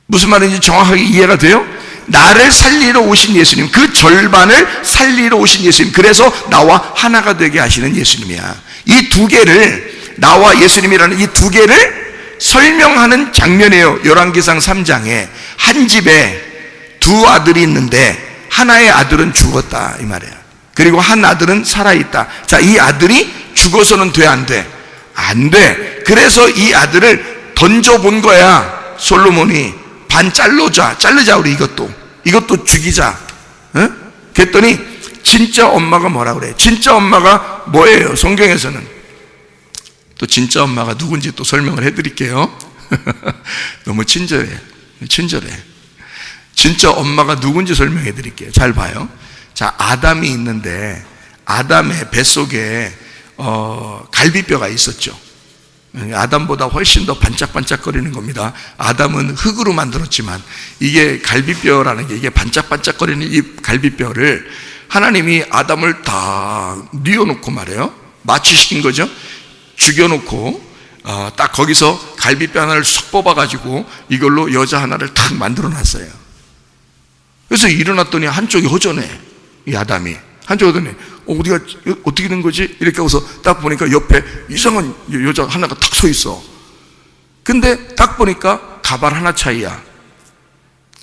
무슨 말인지 정확하게 이해가 돼요? 나를 살리러 오신 예수님, 그 절반을 살리러 오신 예수님, 그래서 나와 하나가 되게 하시는 예수님이야. 이 두 개를, 나와 예수님이라는 이 두 개를 설명하는 장면이에요. 열왕기상 3장에 한 집에 두 아들이 있는데 하나의 아들은 죽었다 이 말이에요. 그리고 한 아들은 살아있다. 자, 이 아들이 죽어서는 돼, 안 돼? 안 돼. 그래서 이 아들을 던져본 거야. 솔로몬이 반 자르자 우리 이것도 죽이자. 어? 그랬더니 진짜 엄마가 뭐라 그래? 진짜 엄마가 뭐예요? 성경에서는 또 진짜 엄마가 누군지 또 설명을 해드릴게요. 너무 친절해. 진짜 엄마가 누군지 설명해 드릴게요. 잘 봐요. 자, 아담이 있는데 아담의 뱃속에 갈비뼈가 있었죠. 아담보다 훨씬 더 반짝반짝거리는 겁니다. 아담은 흙으로 만들었지만 이게 갈비뼈라는 게, 이게 반짝반짝거리는 이 갈비뼈를 하나님이 아담을 다 뉘어놓고 말이에요. 마취시킨 거죠. 죽여놓고 딱 거기서 갈비뼈 하나를 쏙 뽑아가지고 이걸로 여자 하나를 탁 만들어놨어요. 그래서 일어났더니 한쪽이 허전해. 이 아담이 한쪽이 허전해. 어디가 어떻게 된 거지? 이렇게 하고서 딱 보니까 옆에 이상한 여자 하나가 탁 서 있어. 근데 딱 보니까 가발 하나 차이야.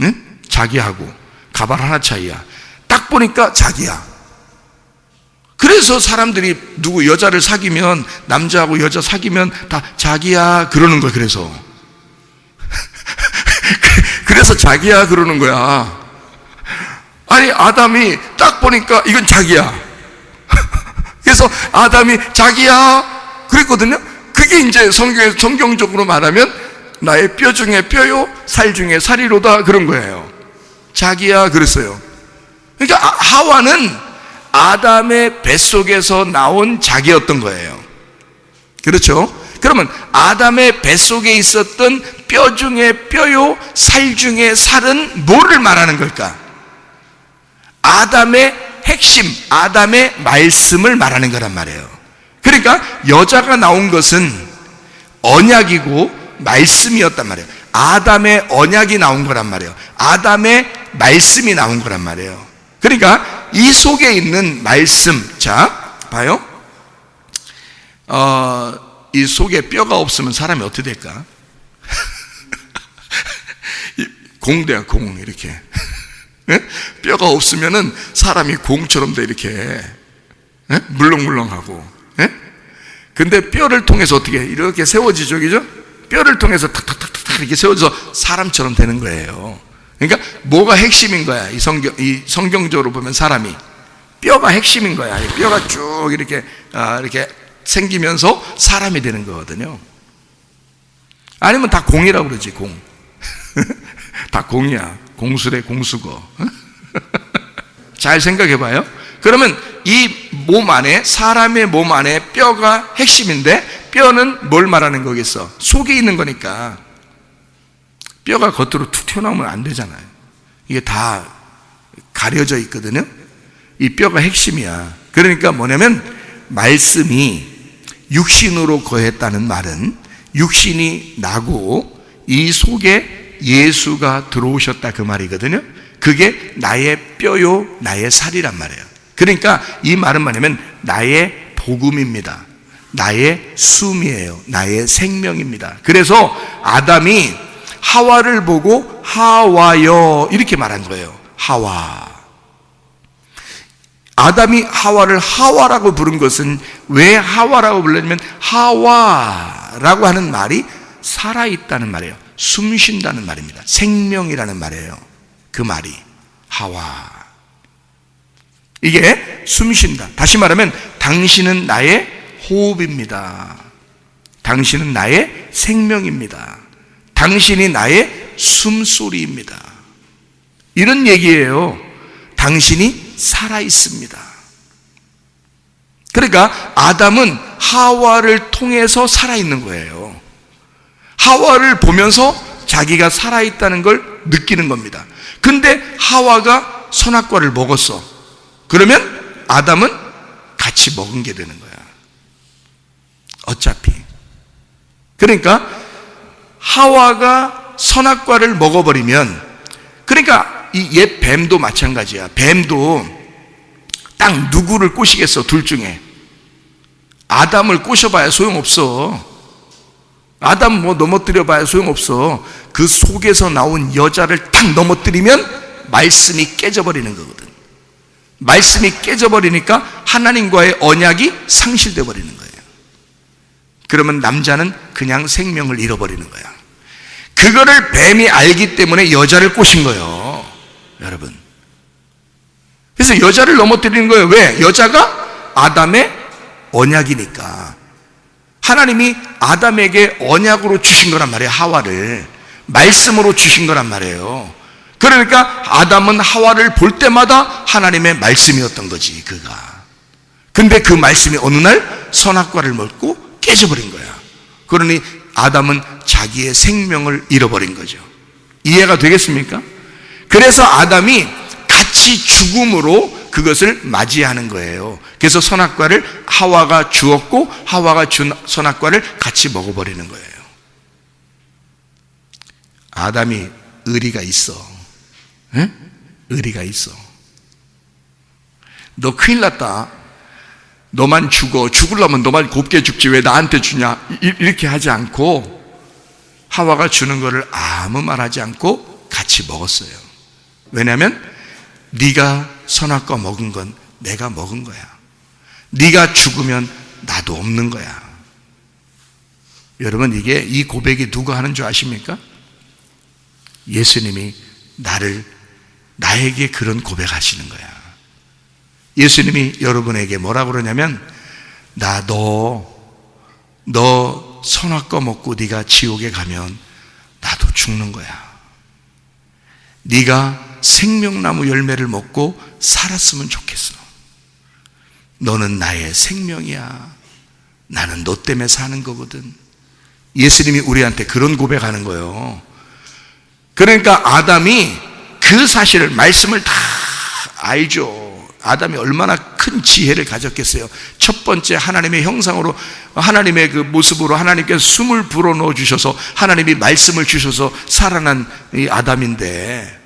응? 자기하고 가발 하나 차이야. 딱 보니까 자기야. 그래서 사람들이 누구 여자를 사귀면, 남자하고 여자 사귀면 다 자기야 그러는 거야. 그래서 자기야 그러는 거야. 아니, 아담이 딱 보니까 이건 자기야. 그래서 아담이 자기야 그랬거든요. 그게 이제 성경적으로 말하면 나의 뼈 중에 뼈요 살 중에 살이로다 그런 거예요. 자기야 그랬어요. 그러니까 하와는 아담의 뱃속에서 나온 자기였던 거예요. 그렇죠? 그러면 아담의 뱃속에 있었던 뼈 중에 뼈요 살 중에 살은 뭐를 말하는 걸까? 아담의 핵심, 아담의 말씀을 말하는 거란 말이에요. 그러니까 여자가 나온 것은 언약이고 말씀이었단 말이에요. 아담의 언약이 나온 거란 말이에요. 아담의 말씀이 나온 거란 말이에요. 그러니까 이 속에 있는 말씀, 자 봐요. 이 속에 뼈가 없으면 사람이 어떻게 될까? 공돼야 공, 이렇게. 뼈가 없으면은 사람이 공처럼 돼, 이렇게 물렁물렁하고. 근데 뼈를 통해서 어떻게 이렇게 세워지죠, 그죠? 뼈를 통해서 탁탁탁탁 이렇게 세워져서 사람처럼 되는 거예요. 그러니까 뭐가 핵심인 거야? 이 성경적으로 보면 사람이 뼈가 핵심인 거야. 이 뼈가 쭉 이렇게 생기면서 사람이 되는 거거든요. 아니면 다 공이라고 그러지, 공. 다 공이야. 공수래, 공수거. 잘 생각해 봐요. 그러면 이 몸 안에, 사람의 몸 안에 뼈가 핵심인데, 뼈는 뭘 말하는 거겠어? 속에 있는 거니까. 뼈가 겉으로 툭 튀어나오면 안 되잖아요. 이게 다 가려져 있거든요. 이 뼈가 핵심이야. 그러니까 뭐냐면, 말씀이 육신으로 거했다는 말은 육신이 나고 이 속에 예수가 들어오셨다, 그 말이거든요. 그게 나의 뼈요 나의 살이란 말이에요. 그러니까 이 말은 뭐냐면 나의 복음입니다. 나의 숨이에요. 나의 생명입니다. 그래서 아담이 하와를 보고 하와여 이렇게 말한 거예요. 하와. 아담이 하와를 하와라고 부른 것은 왜 하와라고 불렀냐면 하와라고 하는 말이 살아있다는 말이에요. 숨 쉰다는 말입니다. 생명이라는 말이에요. 그 말이 하와. 이게 숨 쉰다. 다시 말하면 당신은 나의 호흡입니다. 당신은 나의 생명입니다. 당신이 나의 숨소리입니다. 이런 얘기예요. 당신이 살아있습니다. 그러니까 아담은 하와를 통해서 살아있는 거예요. 하와를 보면서 자기가 살아있다는 걸 느끼는 겁니다. 근데 하와가 선악과를 먹었어. 그러면 아담은 같이 먹은 게 되는 거야. 어차피. 그러니까 하와가 선악과를 먹어버리면, 그러니까 이 옛 뱀도 마찬가지야. 뱀도 딱 누구를 꼬시겠어? 둘 중에 아담을 꼬셔봐야 소용없어. 아담 뭐 넘어뜨려봐야 소용없어. 그 속에서 나온 여자를 탁 넘어뜨리면 말씀이 깨져버리는 거거든. 말씀이 깨져버리니까 하나님과의 언약이 상실돼 버리는 거예요. 그러면 남자는 그냥 생명을 잃어버리는 거야. 그거를 뱀이 알기 때문에 여자를 꼬신 거예요, 여러분. 그래서 여자를 넘어뜨리는 거예요. 왜? 여자가 아담의 언약이니까. 하나님이 아담에게 언약으로 주신 거란 말이에요. 하와를 말씀으로 주신 거란 말이에요. 그러니까 아담은 하와를 볼 때마다 하나님의 말씀이었던 거지, 그가. 근데 그 말씀이 어느 날 선악과를 먹고 깨져버린 거야. 그러니 아담은 자기의 생명을 잃어버린 거죠. 이해가 되겠습니까? 그래서 아담이 같이 죽음으로 그것을 맞이하는 거예요. 그래서 선악과를 하와가 주었고 하와가 준 선악과를 같이 먹어버리는 거예요. 아담이 의리가 있어. 응? 의리가 있어. 너 큰일 났다. 너만 죽어. 죽으려면 너만 곱게 죽지 왜 나한테 주냐. 이렇게 하지 않고 하와가 주는 거를 아무 말하지 않고 같이 먹었어요. 왜냐하면 네가 선악과 먹은 건 내가 먹은 거야. 네가 죽으면 나도 없는 거야. 여러분, 이 고백이 누가 하는 줄 아십니까? 예수님이 나에게 그런 고백하시는 거야. 예수님이 여러분에게 뭐라고 그러냐면, 너 선악과 먹고 네가 지옥에 가면 나도 죽는 거야. 네가 생명나무 열매를 먹고 살았으면 좋겠어. 너는 나의 생명이야. 나는 너 때문에 사는 거거든. 예수님이 우리한테 그런 고백하는 거예요. 그러니까 아담이 그 사실을, 말씀을 다 알죠. 아담이 얼마나 큰 지혜를 가졌겠어요. 첫 번째 하나님의 형상으로, 하나님의 그 모습으로 하나님께서 숨을 불어넣어 주셔서 하나님이 말씀을 주셔서 살아난 이 아담인데,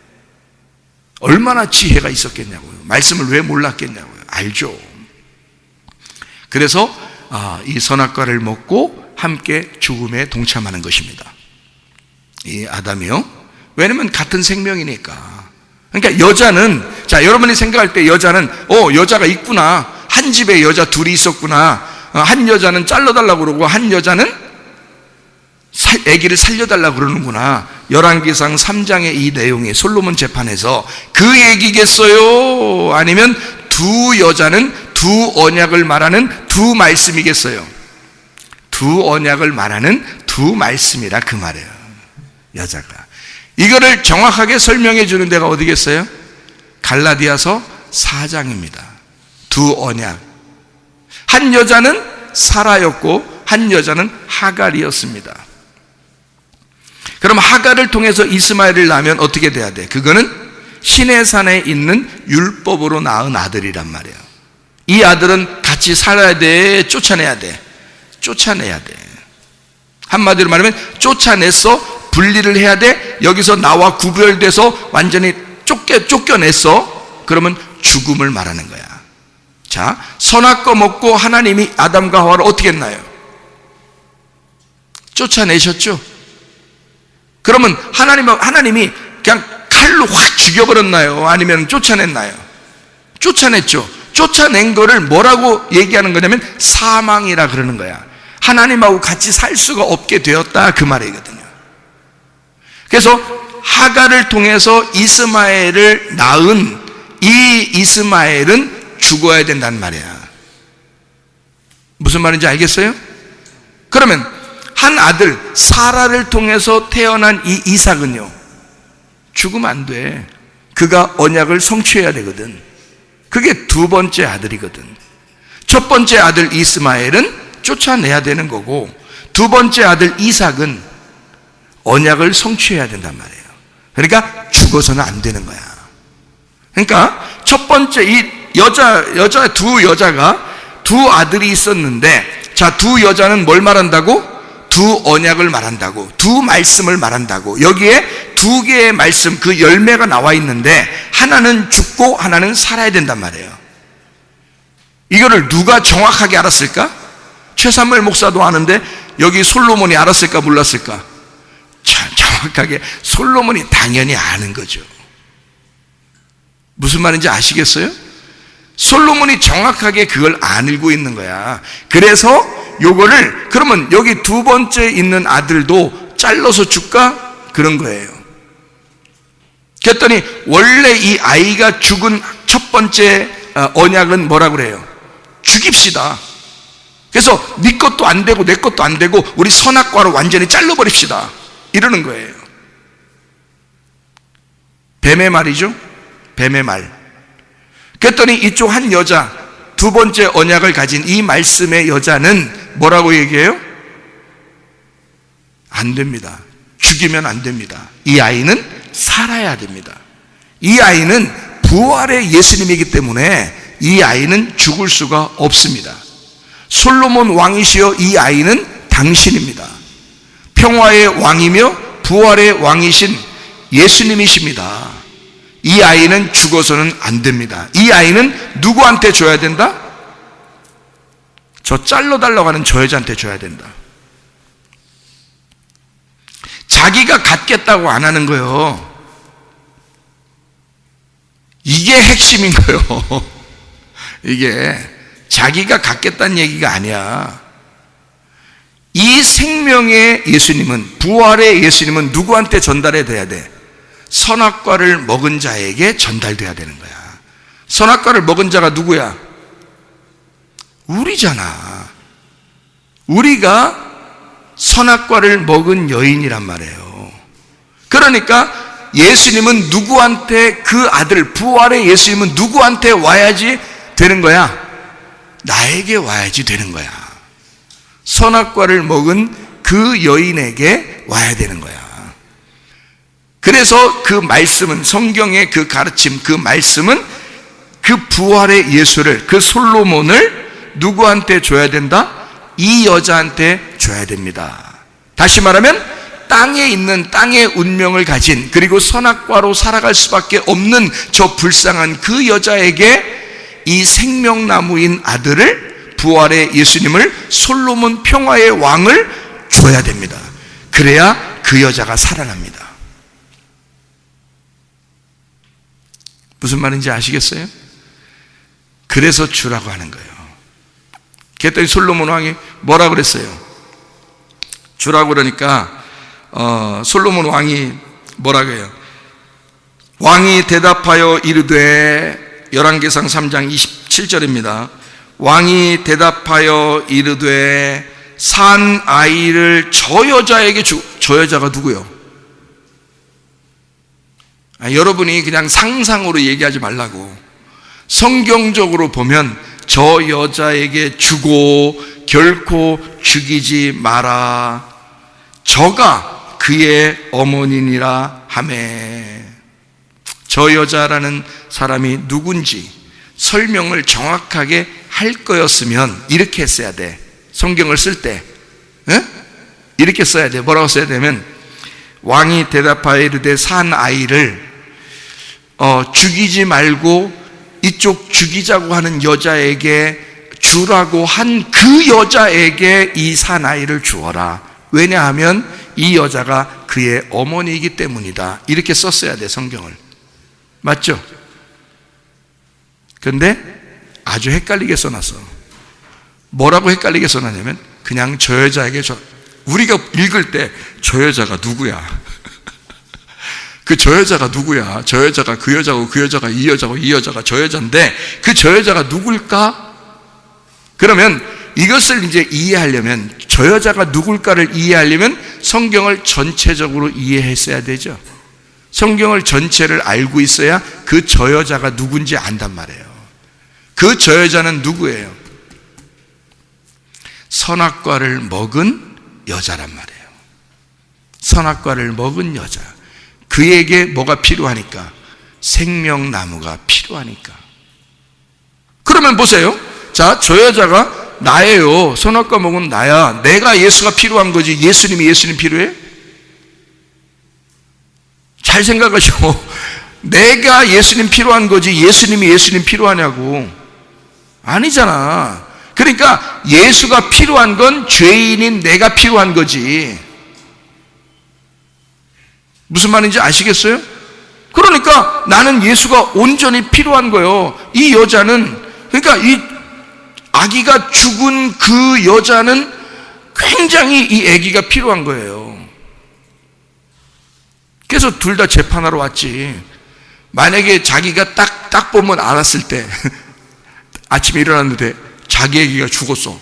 얼마나 지혜가 있었겠냐고요. 말씀을 왜 몰랐겠냐고요. 알죠. 그래서 이 선악과를 먹고 함께 죽음에 동참하는 것입니다. 이 아담이요. 왜냐면 같은 생명이니까. 그러니까 여자는, 자, 여러분이 생각할 때 여자는 여자가 있구나, 한 집에 여자 둘이 있었구나, 한 여자는 잘라달라고 그러고 한 여자는 아기를 살려달라고 그러는구나. 열왕기상 3장의 이 내용이 솔로몬 재판에서 그 얘기겠어요? 아니면 두 여자는 두 언약을 말하는 두 말씀이겠어요? 두 언약을 말하는 두 말씀이라 그 말이에요. 여자가 이거를 정확하게 설명해 주는 데가 어디겠어요? 갈라디아서 4장입니다. 두 언약. 한 여자는 사라였고 한 여자는 하갈이었습니다. 그럼 하갈을 통해서 이스마엘을 낳으면 어떻게 돼야 돼? 그거는 시내산에 있는 율법으로 낳은 아들이란 말이에요. 이 아들은 같이 살아야 돼? 쫓아내야 돼? 쫓아내야 돼. 한마디로 말하면 쫓아냈어? 분리를 해야 돼? 여기서 나와 구별돼서 완전히 쫓겨냈어? 그러면 죽음을 말하는 거야. 자, 선악과 먹고 하나님이 아담과 하와를 어떻게 했나요? 쫓아내셨죠? 그러면 하나님이 그냥 칼로 확 죽여버렸나요? 아니면 쫓아냈나요? 쫓아냈죠. 쫓아낸 거를 뭐라고 얘기하는 거냐면 사망이라 그러는 거야. 하나님하고 같이 살 수가 없게 되었다, 그 말이거든요. 그래서 하갈을 통해서 이스마엘을 낳은 이 이스마엘은 죽어야 된다는 말이야. 무슨 말인지 알겠어요? 그러면 한 아들 사라를 통해서 태어난 이 이삭은요, 죽으면 안 돼. 그가 언약을 성취해야 되거든. 그게 두 번째 아들이거든. 첫 번째 아들 이스마엘은 쫓아내야 되는 거고, 두 번째 아들 이삭은 언약을 성취해야 된단 말이에요. 그러니까 죽어서는 안 되는 거야. 그러니까 첫 번째 이 두 여자가 두 아들이 있었는데, 자, 두 여자는 뭘 말한다고? 두 언약을 말한다고, 두 말씀을 말한다고. 여기에 두 개의 말씀, 그 열매가 나와 있는데 하나는 죽고 하나는 살아야 된단 말이에요. 이거를 누가 정확하게 알았을까? 최삼무엘 목사도 아는데 여기 솔로몬이 알았을까 몰랐을까? 참 정확하게 솔로몬이 당연히 아는 거죠. 무슨 말인지 아시겠어요? 솔로몬이 정확하게 그걸 알고 있는 거야. 그래서 요거를, 그러면 여기 두 번째 있는 아들도 잘라서 줄까? 그런 거예요. 그랬더니 원래 이 아이가 죽은 첫 번째 언약은 뭐라고 그래요? 죽입시다. 그래서 네 것도 안 되고 내 것도 안 되고 우리 선악과로 완전히 잘라버립시다, 이러는 거예요. 뱀의 말이죠. 뱀의 말. 그랬더니 이쪽 한 여자, 두 번째 언약을 가진 이 말씀의 여자는 뭐라고 얘기해요? 안 됩니다. 죽이면 안 됩니다. 이 아이는 살아야 됩니다. 이 아이는 부활의 예수님이기 때문에 이 아이는 죽을 수가 없습니다. 솔로몬 왕이시여 이 아이는 당신입니다. 평화의 왕이며 부활의 왕이신 예수님이십니다. 이 아이는 죽어서는 안 됩니다. 이 아이는 누구한테 줘야 된다? 저 잘라달라고 하는 저 여자한테 줘야 된다. 자기가 갖겠다고 안 하는 거예요. 이게 핵심인 거예요. 이게 자기가 갖겠다는 얘기가 아니야. 이 생명의 예수님은, 부활의 예수님은 누구한테 전달해 돼야 돼? 선악과를 먹은 자에게 전달돼야 되는 거야. 선악과를 먹은 자가 누구야? 우리잖아. 우리가 선악과를 먹은 여인이란 말이에요. 그러니까 예수님은 누구한테, 그 아들 부활의 예수님은 누구한테 와야지 되는 거야? 나에게 와야지 되는 거야. 선악과를 먹은 그 여인에게 와야 되는 거야. 그래서 그 말씀은, 성경의 그 가르침, 그 말씀은 그 부활의 예수를, 그 솔로몬을 누구한테 줘야 된다? 이 여자한테 줘야 됩니다. 다시 말하면 땅에 있는 땅의 운명을 가진, 그리고 선악과로 살아갈 수밖에 없는 저 불쌍한 그 여자에게 이 생명나무인 아들을, 부활의 예수님을, 솔로몬 평화의 왕을 줘야 됩니다. 그래야 그 여자가 살아납니다. 무슨 말인지 아시겠어요? 그래서 주라고 하는 거예요. 그랬더니 솔로몬 왕이 뭐라 그랬어요? 주라고 그러니까 솔로몬 왕이 뭐라고 해요? 왕이 대답하여 이르되, 열왕기상 3장 27절입니다. 왕이 대답하여 이르되 산 아이를 저 여자에게 저 여자가 누구요? 여러분이 그냥 상상으로 얘기하지 말라고. 성경적으로 보면 저 여자에게 주고 결코 죽이지 마라. 저가 그의 어머니니라 하매. 저 여자라는 사람이 누군지 설명을 정확하게 할 거였으면 이렇게 했어야 돼. 성경을 쓸 때 이렇게 써야 돼. 뭐라고 써야 되면, 왕이 대답하여 이르되 산 아이를 죽이지 말고 이쪽 죽이자고 하는 여자에게 주라고 한 그 여자에게 이 산 아이를 주어라. 왜냐하면 이 여자가 그의 어머니이기 때문이다. 이렇게 썼어야 돼, 성경을. 맞죠? 그런데 아주 헷갈리게 써놨어. 뭐라고 헷갈리게 써놨냐면, 그냥 저 여자에게 우리가 읽을 때 저 여자가 누구야? 그 저 여자가 누구야? 저 여자가 그 여자고, 그 여자가 이 여자고, 이 여자가 저 여자인데 그 저 여자가 누굴까? 그러면 이것을 이제 이해하려면, 저 여자가 누굴까를 이해하려면 성경을 전체적으로 이해했어야 되죠. 성경을 전체를 알고 있어야 그 저 여자가 누군지 안단 말이에요. 그 저 여자는 누구예요? 선악과를 먹은 여자란 말이에요. 선악과를 먹은 여자. 그에게 뭐가 필요하니까? 생명나무가 필요하니까. 그러면 보세요. 자, 저 여자가 나예요. 선악과 먹은 나야. 내가 예수가 필요한 거지, 예수님 필요해? 잘 생각하시고, 내가 예수님 필요한 거지 예수님 필요하냐고. 아니잖아. 그러니까 예수가 필요한 건 죄인인 내가 필요한 거지. 무슨 말인지 아시겠어요? 그러니까 나는 예수가 온전히 필요한 거예요. 이 여자는, 그러니까 이 아기가 죽은 그 여자는 굉장히 이 아기가 필요한 거예요. 그래서 둘 다 재판하러 왔지. 만약에 자기가 딱 보면 알았을 때 아침에 일어났는데 자기 아기가 죽었어.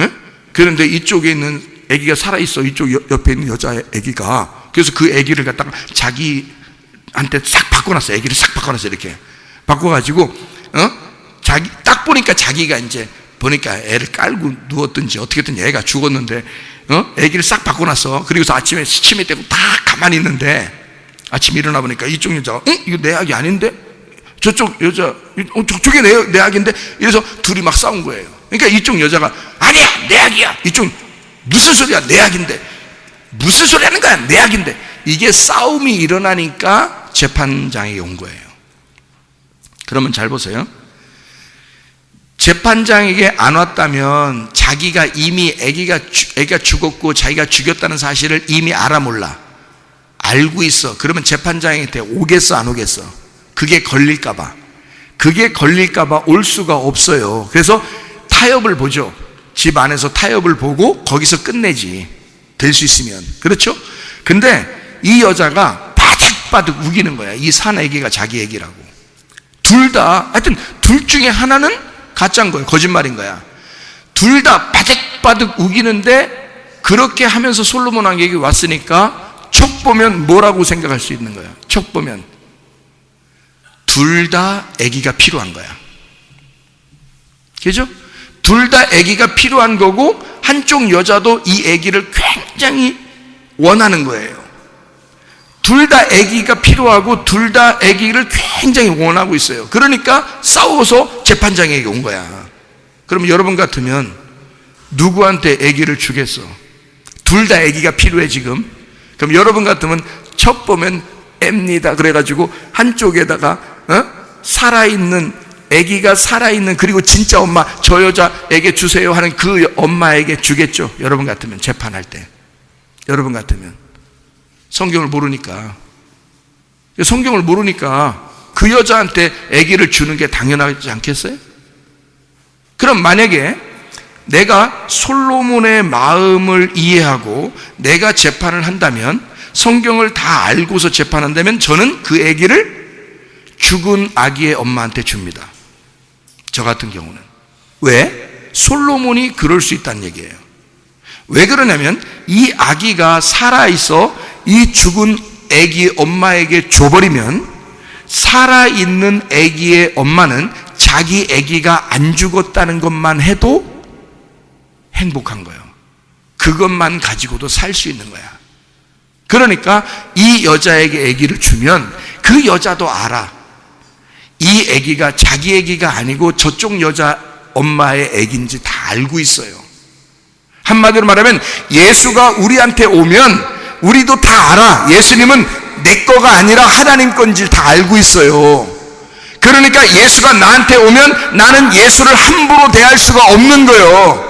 에? 그런데 이쪽에 있는 아기가 살아있어. 이쪽 옆에 있는 여자의 아기가. 그래서 그 아기를 갖다가 자기한테 싹 바꿔놨어. 아기를 싹 바꿔놨어. 이렇게 바꿔가지고 자기 딱 보니까 자기가 이제 보니까 애를 깔고 누웠든지 어떻게든 애가 죽었는데 아기를 싹 바꿔놨어. 그리고서 아침에 시침이 떼고 다 가만히 있는데, 아침에 일어나 보니까 이쪽 여자가 이거 내 아기 아닌데? 저쪽 여자 저쪽에 내 아기인데? 이래서 둘이 막 싸운 거예요. 그러니까 이쪽 여자가 아니야 내 아기야. 이쪽 무슨 소리야 내 아기인데. 무슨 소리 하는 거야 내 아기인데. 이게 싸움이 일어나니까 재판장에 온 거예요. 그러면 잘 보세요. 재판장에게 안 왔다면 자기가 이미 아기가 죽었고 자기가 죽였다는 사실을 이미 알아 몰라? 알고 있어. 그러면 재판장한테 오겠어 안 오겠어? 그게 걸릴까봐. 그게 걸릴까봐 올 수가 없어요. 그래서 타협을 보죠. 집 안에서 타협을 보고 거기서 끝내지. 될 수 있으면. 그렇죠? 근데 이 여자가 바득바득 우기는 거야. 이 산 아기가 자기 아기라고. 둘 다, 하여튼 둘 중에 하나는 가짜인 거예요. 거짓말인 거야. 둘 다 바득바득 우기는데, 그렇게 하면서 솔로몬 왕에게 왔으니까 척 보면 뭐라고 생각할 수 있는 거야? 척 보면 둘 다 아기가 필요한 거야. 그죠? 둘 다 아기가 필요한 거고, 한쪽 여자도 이 아기를 굉장히 원하는 거예요. 둘 다 아기가 필요하고 둘 다 아기를 굉장히 원하고 있어요. 그러니까 싸워서 재판장에게 온 거야. 그럼 여러분 같으면 누구한테 아기를 주겠어? 둘 다 아기가 필요해 지금. 그럼 여러분 같으면 첫 보면 앱니다 그래가지고 한쪽에다가 살아있는 아기가 살아있는 그리고 진짜 엄마 저 여자에게 주세요 하는 그 엄마에게 주겠죠. 여러분 같으면 재판할 때 여러분 같으면 성경을 모르니까 그 여자한테 아기를 주는 게 당연하지 않겠어요? 그럼 만약에 내가 솔로몬의 마음을 이해하고 내가 재판을 한다면 성경을 다 알고서 재판한다면 저는 그 아기를 죽은 아기의 엄마한테 줍니다. 저 같은 경우는. 왜? 솔로몬이 그럴 수 있다는 얘기예요. 왜 그러냐면 이 아기가 살아있어 이 죽은 아기 엄마에게 줘버리면 살아있는 아기의 엄마는 자기 아기가 안 죽었다는 것만 해도 행복한 거예요. 그것만 가지고도 살 수 있는 거야. 그러니까 이 여자에게 아기를 주면 그 여자도 알아. 이 아기가 자기 아기가 아니고 저쪽 여자 엄마의 아기인지 다 알고 있어요. 한마디로 말하면 예수가 우리한테 오면 우리도 다 알아. 예수님은 내 거가 아니라 하나님 건지 다 알고 있어요. 그러니까 예수가 나한테 오면 나는 예수를 함부로 대할 수가 없는 거예요.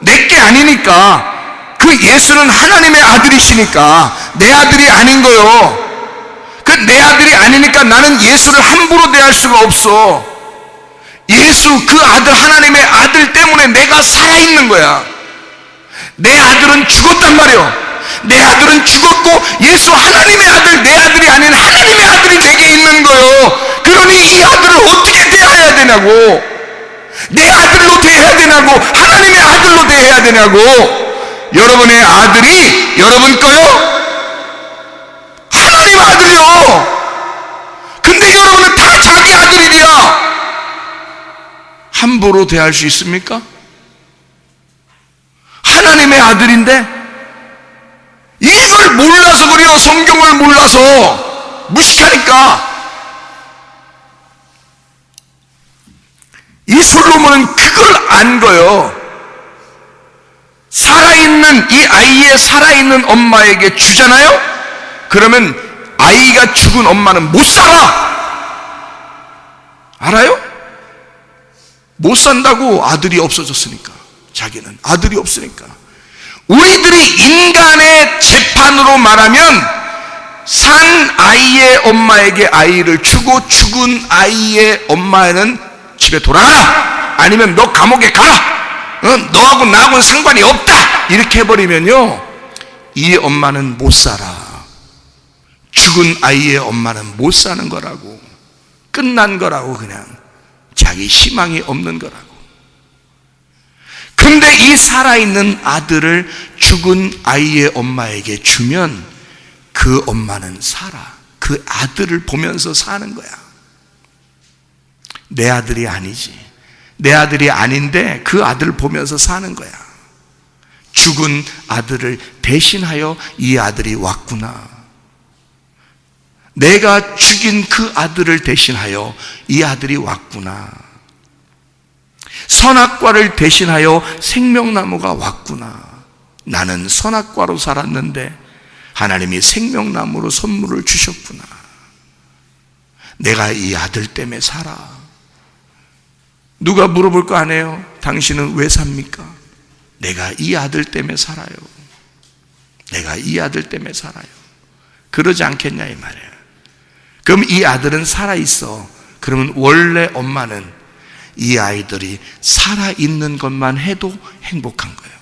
내 게 아니니까. 그 예수는 하나님의 아들이시니까 내 아들이 아닌 거예요. 그 내 아들이 아니니까 나는 예수를 함부로 대할 수가 없어. 예수 그 아들 하나님의 아들 때문에 내가 살아있는 거야. 내 아들은 죽었단 말이에요. 내 아들은 죽었고 예수 하나님의 아들 내 아들이 아닌 하나님의 아들이 내게 있는 거예요. 그러니 이 아들을 어떻게 대해야 되냐고. 내 아들로 대해야 되냐고 하나님의 아들로 대해야 되냐고. 여러분의 아들이 여러분 거요? 하나님 아들이요. 근데 여러분은 다 자기 아들이야. 함부로 대할 수 있습니까? 하나님의 아들인데 이걸 몰라서 그래요. 성경을 몰라서 무식하니까. 이 솔로몬은 그걸 안 거예요. 살아있는 이 아이의 살아있는 엄마에게 주잖아요. 그러면 아이가 죽은 엄마는 못 살아. 알아요? 못 산다고. 아들이 없어졌으니까. 자기는 아들이 없으니까. 우리들이 인간의 재판으로 말하면 산 아이의 엄마에게 아이를 주고 죽은 아이의 엄마는 집에 돌아가라, 아니면 너 감옥에 가라, 너하고 나하고는 상관이 없다, 이렇게 해버리면요 이 엄마는 못 살아. 죽은 아이의 엄마는 못 사는 거라고. 끝난 거라고. 그냥 자기 희망이 없는 거라고. 근데 이 살아있는 아들을 죽은 아이의 엄마에게 주면 그 엄마는 살아. 그 아들을 보면서 사는 거야. 내 아들이 아니지. 내 아들이 아닌데 그 아들을 보면서 사는 거야. 죽은 아들을 대신하여 이 아들이 왔구나. 내가 죽인 그 아들을 대신하여 이 아들이 왔구나. 선악과를 대신하여 생명나무가 왔구나. 나는 선악과로 살았는데 하나님이 생명나무로 선물을 주셨구나. 내가 이 아들 때문에 살아. 누가 물어볼 거 아니에요? 당신은 왜 삽니까? 내가 이 아들 때문에 살아요. 내가 이 아들 때문에 살아요. 그러지 않겠냐 이 말이에요. 그럼 이 아들은 살아있어. 그러면 원래 엄마는 이 아이들이 살아있는 것만 해도 행복한 거예요.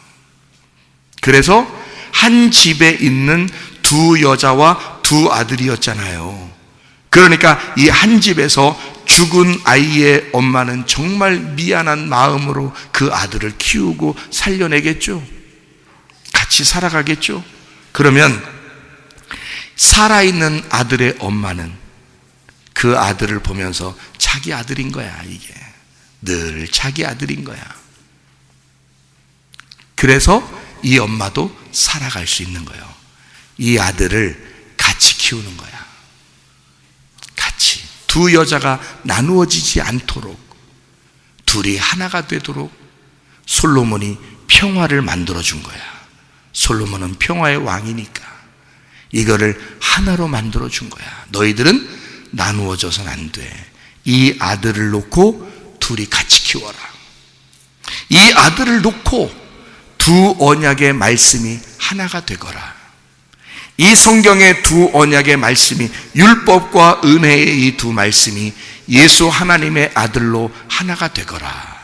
그래서 한 집에 있는 두 여자와 두 아들이었잖아요. 그러니까 이 한 집에서 죽은 아이의 엄마는 정말 미안한 마음으로 그 아들을 키우고 살려내겠죠. 같이 살아가겠죠. 그러면 살아있는 아들의 엄마는 그 아들을 보면서 자기 아들인 거야. 이게 늘 자기 아들인 거야. 그래서 이 엄마도 살아갈 수 있는 거예요. 이 아들을 같이 키우는 거야. 같이. 두 여자가 나누어지지 않도록, 둘이 하나가 되도록 솔로몬이 평화를 만들어준 거야. 솔로몬은 평화의 왕이니까. 이거를 하나로 만들어 준 거야. 너희들은 나누어져서는 안 돼. 이 아들을 놓고 둘이 같이 키워라. 이 아들을 놓고 두 언약의 말씀이 하나가 되거라. 이 성경의 두 언약의 말씀이, 율법과 은혜의 이 두 말씀이 예수 하나님의 아들로 하나가 되거라.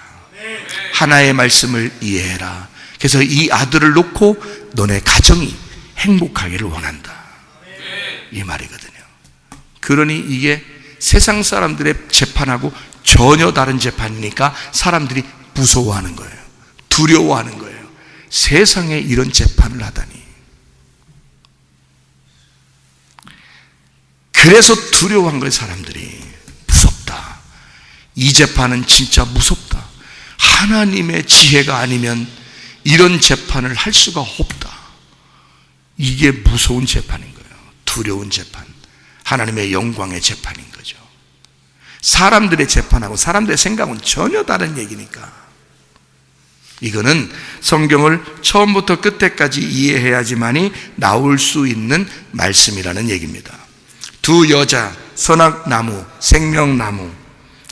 하나의 말씀을 이해해라. 그래서 이 아들을 놓고 너네 가정이 행복하기를 원한다, 이 말이거든요. 그러니 이게 세상 사람들의 재판하고 전혀 다른 재판이니까 사람들이 무서워하는 거예요. 두려워하는 거예요. 세상에 이런 재판을 하다니. 그래서 두려워한 거예요. 사람들이. 무섭다. 이 재판은 진짜 무섭다. 하나님의 지혜가 아니면 이런 재판을 할 수가 없다. 이게 무서운 재판인 거예요. 두려운 재판. 하나님의 영광의 재판인 거죠. 사람들의 재판하고 사람들의 생각은 전혀 다른 얘기니까. 이거는 성경을 처음부터 끝에까지 이해해야지만이 나올 수 있는 말씀이라는 얘기입니다. 두 여자, 선악나무, 생명나무,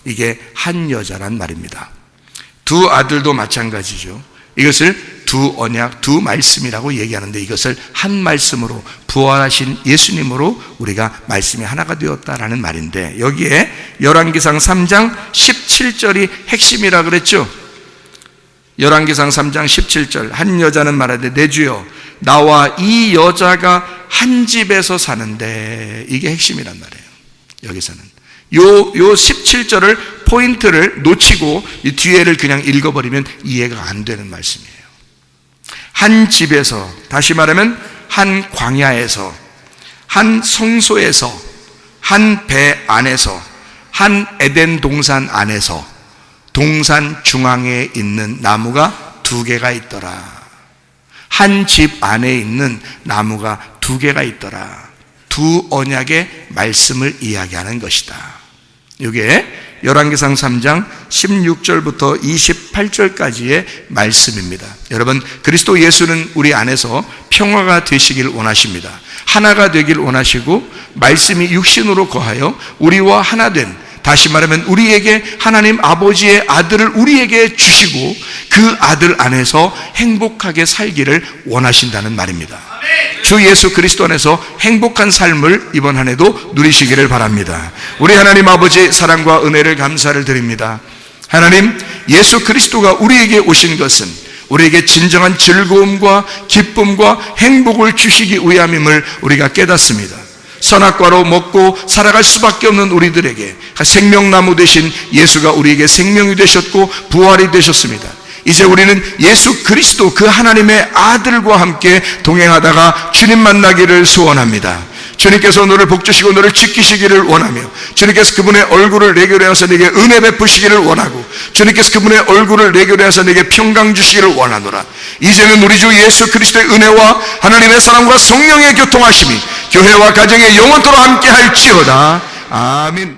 이게 한 여자란 말입니다. 두 아들도 마찬가지죠. 이것을 두 언약, 두 말씀이라고 얘기하는데, 이것을 한 말씀으로, 부활하신 예수님으로 우리가 말씀이 하나가 되었다라는 말인데, 여기에 열왕기상 3장 17절이 핵심이라 그랬죠. 열왕기상 3장 17절, 한 여자는 말하되 내 주여 나와 이 여자가 한 집에서 사는데, 이게 핵심이란 말이에요. 여기서는 요 17절을 포인트를 놓치고 이 뒤에를 그냥 읽어버리면 이해가 안 되는 말씀이에요. 한 집에서, 다시 말하면 한 광야에서, 한 성소에서, 한 배 안에서, 한 에덴 동산 안에서 동산 중앙에 있는 나무가 두 개가 있더라. 한 집 안에 있는 나무가 두 개가 있더라. 두 언약의 말씀을 이야기하는 것이다. 이게 열왕기상 3장 16절부터 28절까지의 말씀입니다. 여러분, 그리스도 예수는 우리 안에서 평화가 되시길 원하십니다. 하나가 되길 원하시고, 말씀이 육신으로 거하여 우리와 하나 된, 다시 말하면 우리에게 하나님 아버지의 아들을 우리에게 주시고 그 아들 안에서 행복하게 살기를 원하신다는 말입니다. 주 예수 그리스도 안에서 행복한 삶을 이번 한 해도 누리시기를 바랍니다. 우리 하나님 아버지의 사랑과 은혜를 감사를 드립니다. 하나님, 예수 그리스도가 우리에게 오신 것은 우리에게 진정한 즐거움과 기쁨과 행복을 주시기 위함임을 우리가 깨닫습니다. 선악과로 먹고 살아갈 수밖에 없는 우리들에게 생명나무 되신 예수가 우리에게 생명이 되셨고 부활이 되셨습니다. 이제 우리는 예수 그리스도 그 하나님의 아들과 함께 동행하다가 주님 만나기를 소원합니다. 주님께서 너를 복주시고 너를 지키시기를 원하며, 주님께서 그분의 얼굴을 내게 하여서 내게 은혜 베푸시기를 원하고, 주님께서 그분의 얼굴을 내게 하여서 내게 평강 주시기를 원하노라. 이제는 우리 주 예수 그리스도의 은혜와 하나님의 사랑과 성령의 교통하심이 교회와 가정에 영원토록 함께 할지어다. 아멘.